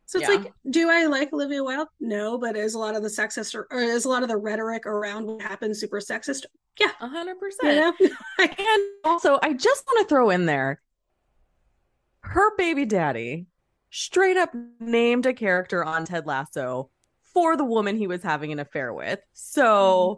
So it's like, do I like Olivia Wilde? No, but is a lot of the sexist or is a lot of the rhetoric around what happened super sexist? Yeah, 100%. And also, I just want to throw in there, her baby daddy straight up named a character on Ted Lasso for the woman he was having an affair with. So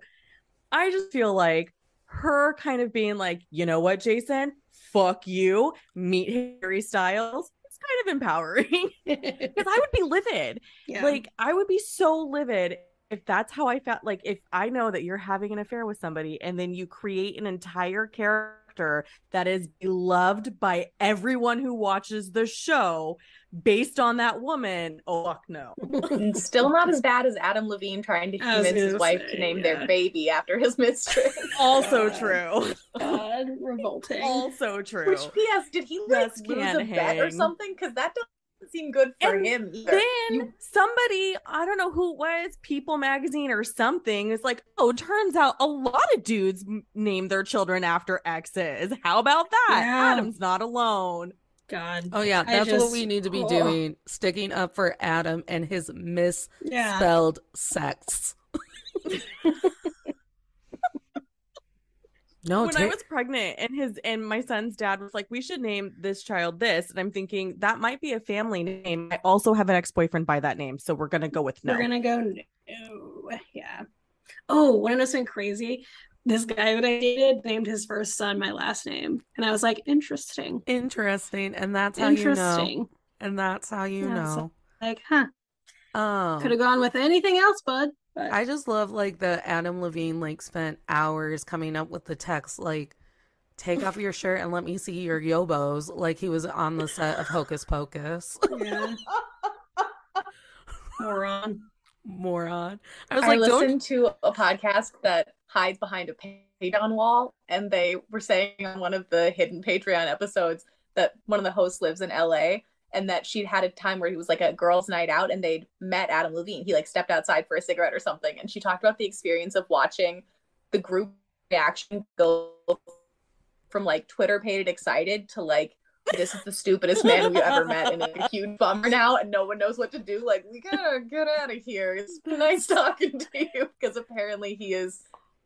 I just feel like her kind of being like, you know what, Jason, fuck you, meet Harry Styles. It's kind of empowering because I would be livid. Yeah. Like, I would be so livid if that's how I felt, like if I know that you're having an affair with somebody and then you create an entire character that is beloved by everyone who watches the show based on that woman, oh fuck no. And still not as bad as Adam Levine trying to convince his wife to name their baby after his mistress. Also true. God, revolting. Also true. Which, P.S., did he like lose a bet or something? Because that doesn't seem good for him either. Then somebody, I don't know who it was, People Magazine or something, is like, oh, turns out a lot of dudes name their children after exes. How about that? Yeah. Adam's not alone. God. Oh yeah, that's what we need to be doing. Sticking up for Adam and his misspelled sex. No, when I was pregnant and my son's dad was like, we should name this child this, and I'm thinking that might be a family name. I also have an ex-boyfriend by that name, so we're gonna go with no. We're gonna go no. Yeah. Oh, want to know something crazy? This guy that I dated named his first son my last name. And I was like, interesting. And that's how you know. And that's how you know. Like, huh. Could have gone with anything else, bud. But I just love like the Adam Levine like spent hours coming up with the text like, take off your shirt and let me see your yobos, like he was on the set of Hocus Pocus. Yeah. Moron. I listened to a podcast that hides behind a Patreon wall, and they were saying on one of the hidden Patreon episodes that one of the hosts lives in LA, and that she'd had a time where he was like a girls' night out and they'd met Adam Levine. He like stepped outside for a cigarette or something, and she talked about the experience of watching the group reaction go from like Twitter pated excited to like, this is the stupidest man we've ever met and it's a huge bummer now and no one knows what to do. Like, we gotta get out of here. It's been nice talking to you, because apparently he is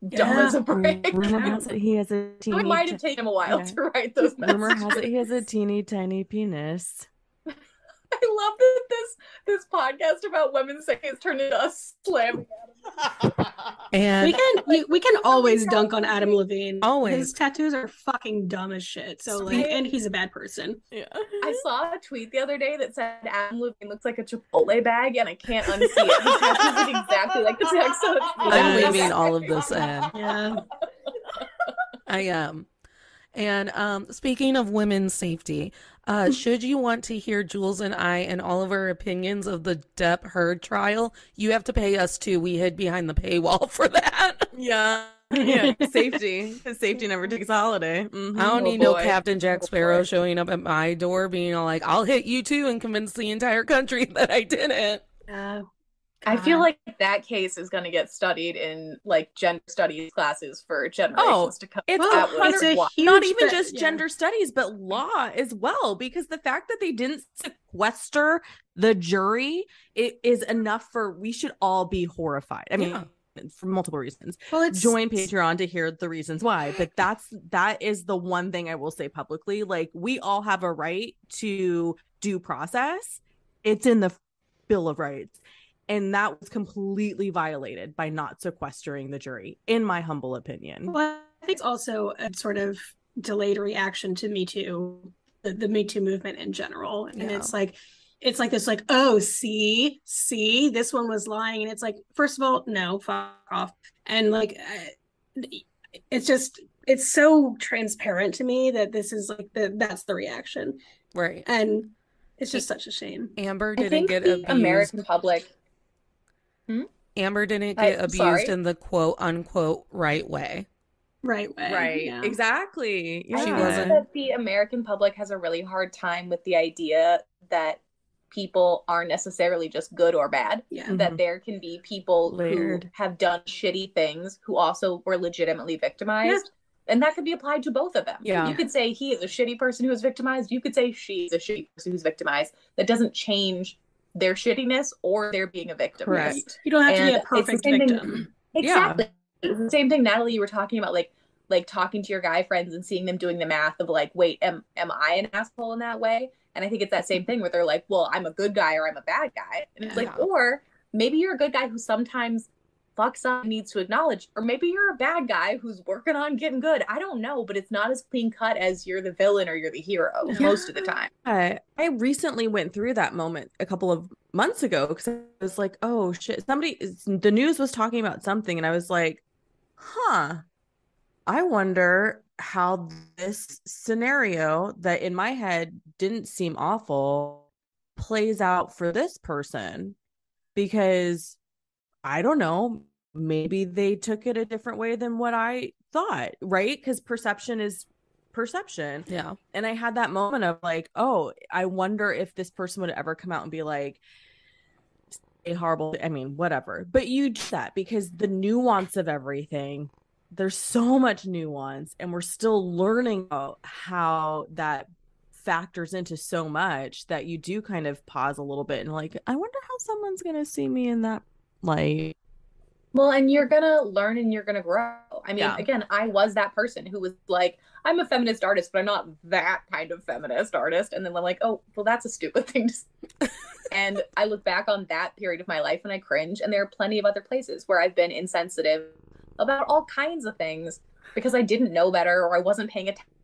dumb as a brick. Rumor has it he has a teeny It might have taken him a while to write those messages. Rumor has it he has a teeny tiny penis. I love that this podcast about women's sex has turned into us slamming Adam. And we can always dunk on Adam Levine. Always. His tattoos are fucking dumb as shit. So like, and he's a bad person. Yeah. I saw a tweet the other day that said Adam Levine looks like a Chipotle bag, and I can't unsee it. His tattoos look exactly like the text on the tweet. I'm leaving all of this in. Yeah. I am. And speaking of women's safety, should you want to hear Jules and I and all of our opinions of the Depp Heard trial, you have to pay us too. We hid behind the paywall for that. Yeah. Safety. His safety never takes a holiday. Mm-hmm. I don't need no Captain Jack Sparrow showing up at my door being all like, I'll hit you too, and convince the entire country that I didn't. I feel like that case is going to get studied in like gender studies classes for generations to come. It's not even just gender studies, but law as well, because the fact that they didn't sequester the jury, it is enough for, we should all be horrified. I mean, for multiple reasons. Well, join Patreon to hear the reasons why, but that is the one thing I will say publicly. Like, we all have a right to due process. It's in the Bill of Rights. And that was completely violated by not sequestering the jury, in my humble opinion. Well, I think it's also a sort of delayed reaction to Me Too, the Me Too movement in general. And it's like this, like, oh, see, this one was lying. And it's like, first of all, no, fuck off. And like, it's so transparent to me that this is like, that's the reaction. Right. And it's just such a shame. Amber didn't get abused. American public. Amber didn't get abused in the quote unquote right way. Right. Yeah. Exactly. Yeah. She wasn't. That the American public has a really hard time with the idea that people aren't necessarily just good or bad. Yeah. That there can be people who have done shitty things who also were legitimately victimized. Yeah. And that could be applied to both of them. Yeah. You could say he is a shitty person who was victimized. You could say she is a shitty person who's victimized. That doesn't change their shittiness or their being a victim. Correct. You don't have to be a perfect victim. Exactly. Yeah. It's the same thing, Natalie, you were talking about, like talking to your guy friends and seeing them doing the math of like, wait, am I an asshole in that way? And I think it's that same thing where they're like, well, I'm a good guy or I'm a bad guy. And it's like, or maybe you're a good guy who sometimes fucks up, needs to acknowledge. Or maybe you're a bad guy who's working on getting good. I don't know, but it's not as clean cut as you're the villain or you're the hero most of the time. I recently went through that moment a couple of months ago because I was like, oh shit, the news was talking about something, and I was like, huh, I wonder how this scenario that in my head didn't seem awful plays out for this person, because I don't know, maybe they took it a different way than what I thought, right? Because perception is perception. Yeah. And I had that moment of like, oh, I wonder if this person would ever come out and be like, a horrible, I mean, whatever. But you do that because the nuance of everything, there's so much nuance, and we're still learning about how that factors into so much that you do kind of pause a little bit and like, I wonder how someone's going to see me in that light. Well, and you're going to learn and you're going to grow. I mean, again, I was that person who was like, I'm a feminist artist, but I'm not that kind of feminist artist. And then I'm like, oh, well, that's a stupid thing to say. And I look back on that period of my life and I cringe. And there are plenty of other places where I've been insensitive about all kinds of things because I didn't know better or I wasn't paying attention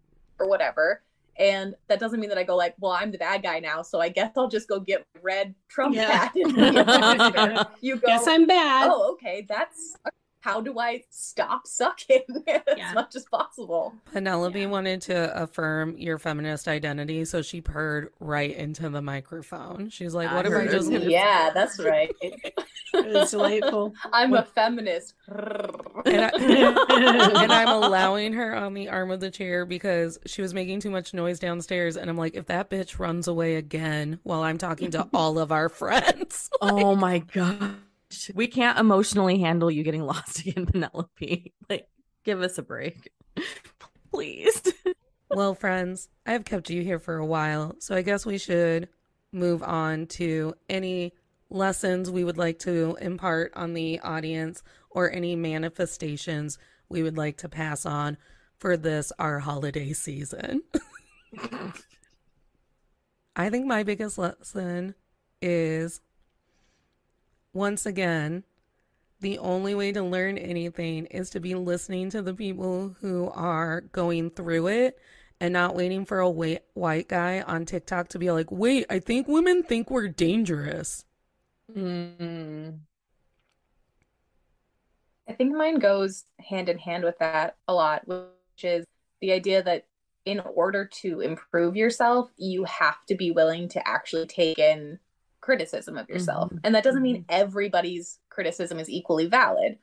or whatever. And that doesn't mean that I go like, well, I'm the bad guy now, so I guess I'll just go get my red Trump hat. And you go, guess I'm bad. Oh, okay, that's how do I stop sucking as much as possible? Penelope wanted to affirm your feminist identity, so she purred right into the microphone. She's like, what if I just... Yeah, that's right. It was delightful. I'm a feminist. And I'm allowing her on the arm of the chair because she was making too much noise downstairs. And I'm like, if that bitch runs away again while I'm talking to all of our friends. Oh my God. We can't emotionally handle you getting lost again, Penelope. Like, give us a break. Please. Well, friends, I've kept you here for a while, so I guess we should move on to any lessons we would like to impart on the audience or any manifestations we would like to pass on for this, our holiday season. I think my biggest lesson is, once again, the only way to learn anything is to be listening to the people who are going through it and not waiting for a white guy on TikTok to be like, wait, I think women think we're dangerous. I think mine goes hand in hand with that a lot, which is the idea that in order to improve yourself, you have to be willing to actually take in criticism of yourself. And that doesn't mean everybody's criticism is equally valid.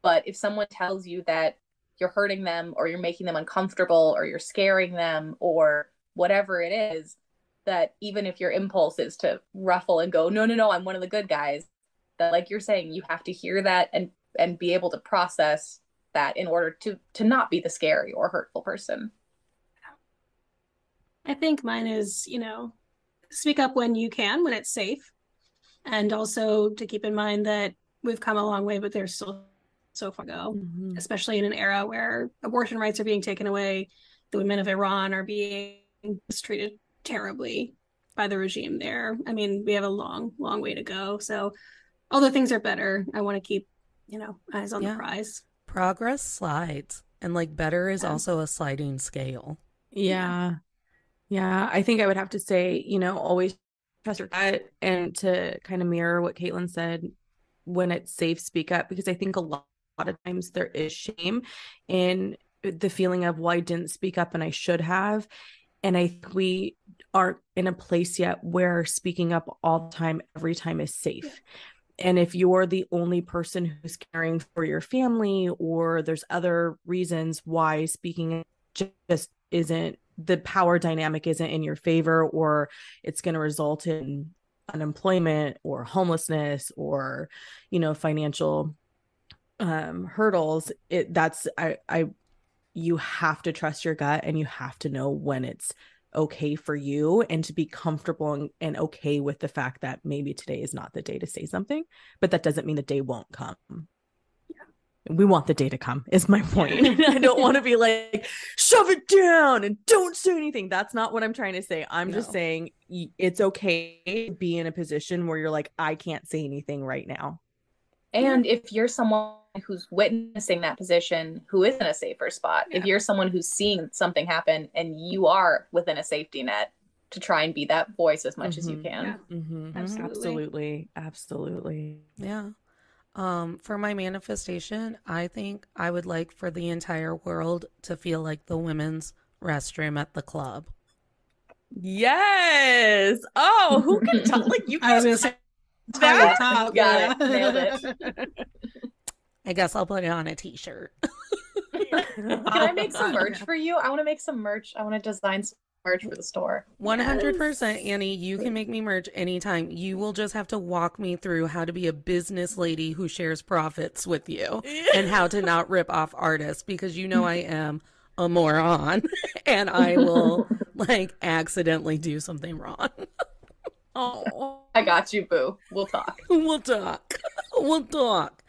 But if someone tells you that you're hurting them or you're making them uncomfortable or you're scaring them or whatever it is, that even if your impulse is to ruffle and go, no, I'm one of the good guys, that like you're saying, you have to hear that and be able to process that in order to not be the scary or hurtful person. I think mine is, speak up when you can, when it's safe. And also to keep in mind that we've come a long way, but there's still so far to go, especially in an era where abortion rights are being taken away. The women of Iran are being mistreated terribly by the regime there. I mean, we have a long, long way to go. So although things are better, I want to keep, eyes on the prize. Progress slides. And like better is also a sliding scale. Yeah. I think I would have to say, always trust your gut, and to kind of mirror what Caitlin said, when it's safe, speak up, because I think a lot of times there is shame in the feeling of, well, I didn't speak up and I should have. And I think we aren't in a place yet where speaking up all the time, every time is safe. And if you're the only person who's caring for your family, or there's other reasons why speaking just isn't, the power dynamic isn't in your favor, or it's going to result in unemployment or homelessness or, financial hurdles, you have to trust your gut, and you have to know when it's okay for you, and to be comfortable and okay with the fact that maybe today is not the day to say something, but that doesn't mean the day won't come. We want the day to come, is my point. I don't want to be like, shove it down and don't say anything. That's not what I'm trying to say. I'm just saying it's okay to be in a position where you're like, I can't say anything right now. And if you're someone who's witnessing that position who is in a safer spot, if you're someone who's seeing something happen and you are within a safety net, to try and be that voice as much as you can. Absolutely. Yeah. For my manifestation, I think I would like for the entire world to feel like the women's restroom at the club. Yes. Oh, who can tell? Like, you I was guys gonna say that? top. Got it. Nailed it. I guess I'll put it on a t-shirt. Can I make some merch for you? I want to make some merch. I want to design some merch for the store. 100%, Annie. You can make me merch anytime. You will just have to walk me through how to be a business lady who shares profits with you and how to not rip off artists, because you know I am a moron and I will like accidentally do something wrong. Oh, I got you, boo. We'll talk. We'll talk.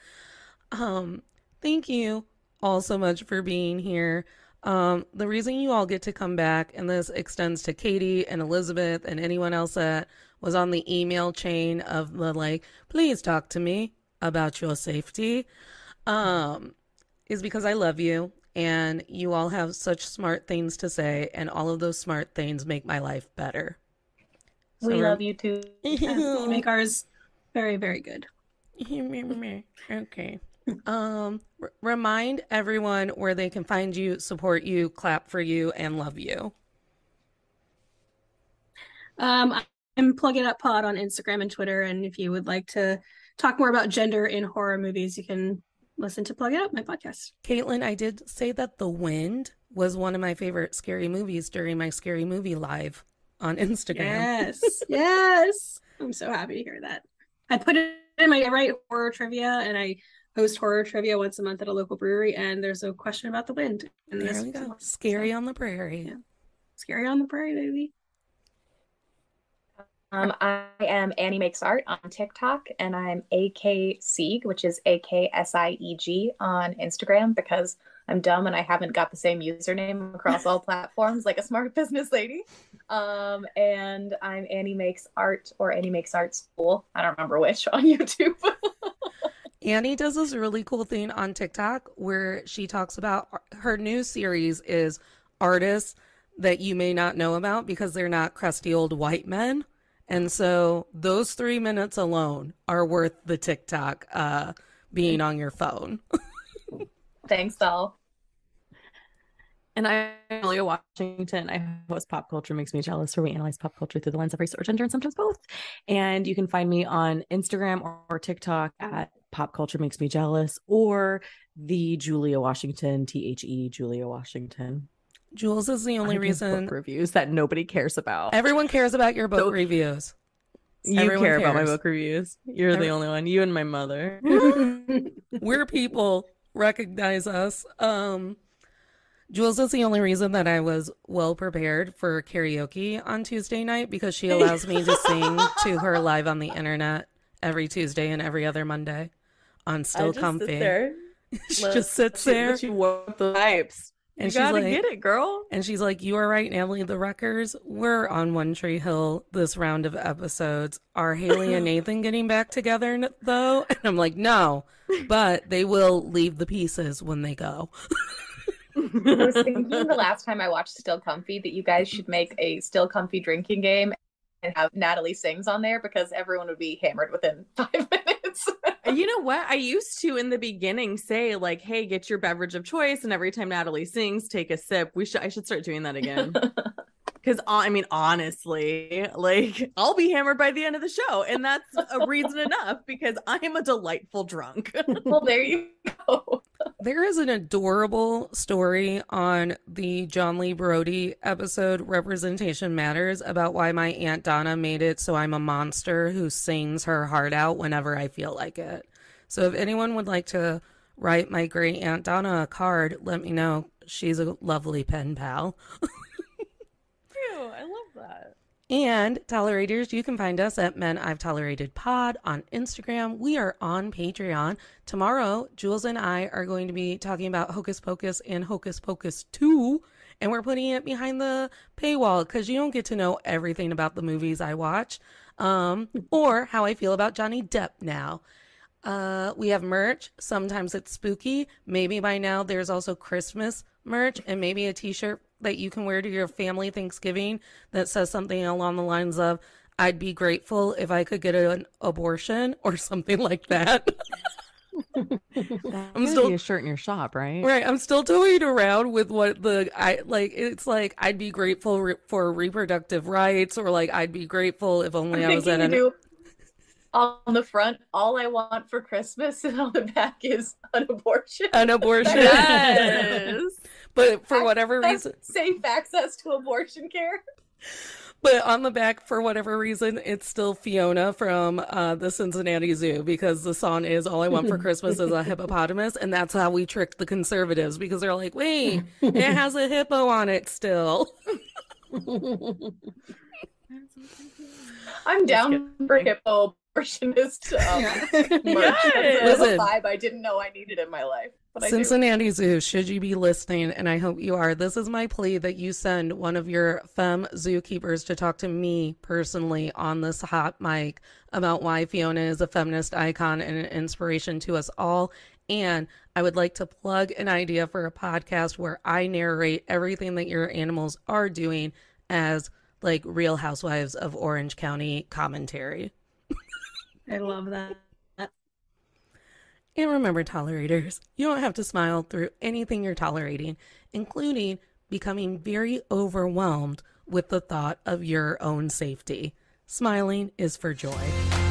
Thank you all so much for being here. The reason you all get to come back, and this extends to Katie and Elizabeth and anyone else that was on the email chain of the like, please talk to me about your safety, is because I love you and you all have such smart things to say, and all of those smart things make my life better. So we love you too. You make ours very, very good. Okay. Remind everyone where they can find you, support you, clap for you, and love you. I'm Plug It Up Pod on Instagram and Twitter, and if you would like to talk more about gender in horror movies, you can listen to Plug It Up, my podcast. Caitlin, I did say that The Wind was one of my favorite scary movies during my Scary Movie Live on Instagram. Yes. I'm so happy to hear that. I put it in my write horror trivia, and I host horror trivia once a month at a local brewery, and there's a question about The Wind. And there we go. Scary on the Prairie. Yeah. Scary on the Prairie, baby. I am Annie Makes Art on TikTok, and I'm AK Sieg, which is AKSIEG on Instagram, because I'm dumb and I haven't got the same username across all platforms like a smart business lady. And I'm Annie Makes Art, or Annie Makes Art School. I don't remember which, on YouTube. Annie does this really cool thing on TikTok where she talks about her new series is artists that you may not know about because they're not crusty old white men. And so those 3 minutes alone are worth the TikTok being on your phone. Thanks, doll. And I'm Julia Washington. I host Pop Culture Makes Me Jealous, where we analyze pop culture through the lens of race or gender, and sometimes both. And you can find me on Instagram or TikTok at Pop Culture Makes Me Jealous, or the Julia Washington, THE Julia Washington. Jules is the only reason. Book reviews that nobody cares about. Everyone cares about your book reviews. Everyone cares about my book reviews. You're the only one. You and my mother. We're people. Recognize us. Jules is the only reason that I was well prepared for karaoke on Tuesday night, because she allows me to sing to her live on the internet every Tuesday and every other Monday on Still Comfy. She just sits there. She warm the pipes. And you gotta get it, girl. And she's like, you are right, Natalie. The Wreckers, we're on One Tree Hill this round of episodes. Are Haley and Nathan getting back together, though? And I'm like, no, but they will leave the pieces when they go. I was thinking the last time I watched Still Comfy that you guys should make a Still Comfy drinking game and have Natalie sings on there, because everyone would be hammered within 5 minutes. You know what? I used to in the beginning say like, hey, get your beverage of choice, and every time Natalie sings, take a sip. I should start doing that again. Because I mean, honestly, like, I'll be hammered by the end of the show, and that's a reason enough, because I am a delightful drunk. Well, there you go. There is an adorable story on the John Lee Brody episode Representation Matters about why my Aunt Donna made it so I'm a monster who sings her heart out whenever I feel like it. So if anyone would like to write my great Aunt Donna a card, let me know. She's a lovely pen pal. I love that. And Tolerators, you can find us at Men I've Tolerated Pod on Instagram. We are on Patreon. Tomorrow, Jules and I are going to be talking about Hocus Pocus and Hocus Pocus 2. And we're putting it behind the paywall because you don't get to know everything about the movies I watch or how I feel about Johnny Depp now. We have merch. Sometimes it's spooky. Maybe by now there's also Christmas merch and maybe a t-shirt that you can wear to your family Thanksgiving that says something along the lines of, I'd be grateful if I could get an abortion or something like that. I'm still be a shirt in your shop, right? Right. I'm still toying around with what it's like, I'd be grateful for reproductive rights, or like, I'd be grateful if only I was at an... On the front, all I want for Christmas, and on the back is an abortion. An abortion. Yes. But for whatever reason... Safe access to abortion care. But on the back, for whatever reason, it's still Fiona from the Cincinnati Zoo, because the song is All I Want for Christmas is a Hippopotamus. And that's how we tricked the conservatives, because they're like, wait, it has a hippo on it still. I'm down for hippo abortionist merch. That's a vibe I didn't know I needed in my life. But Cincinnati Zoo, should you be listening, and I hope you are, this is my plea that you send one of your femme zookeepers to talk to me personally on this hot mic about why Fiona is a feminist icon and an inspiration to us all. And I would like to plug an idea for a podcast where I narrate everything that your animals are doing as like Real Housewives of Orange County commentary. I love that. And remember, tolerators, you don't have to smile through anything you're tolerating, including becoming very overwhelmed with the thought of your own safety. Smiling is for joy.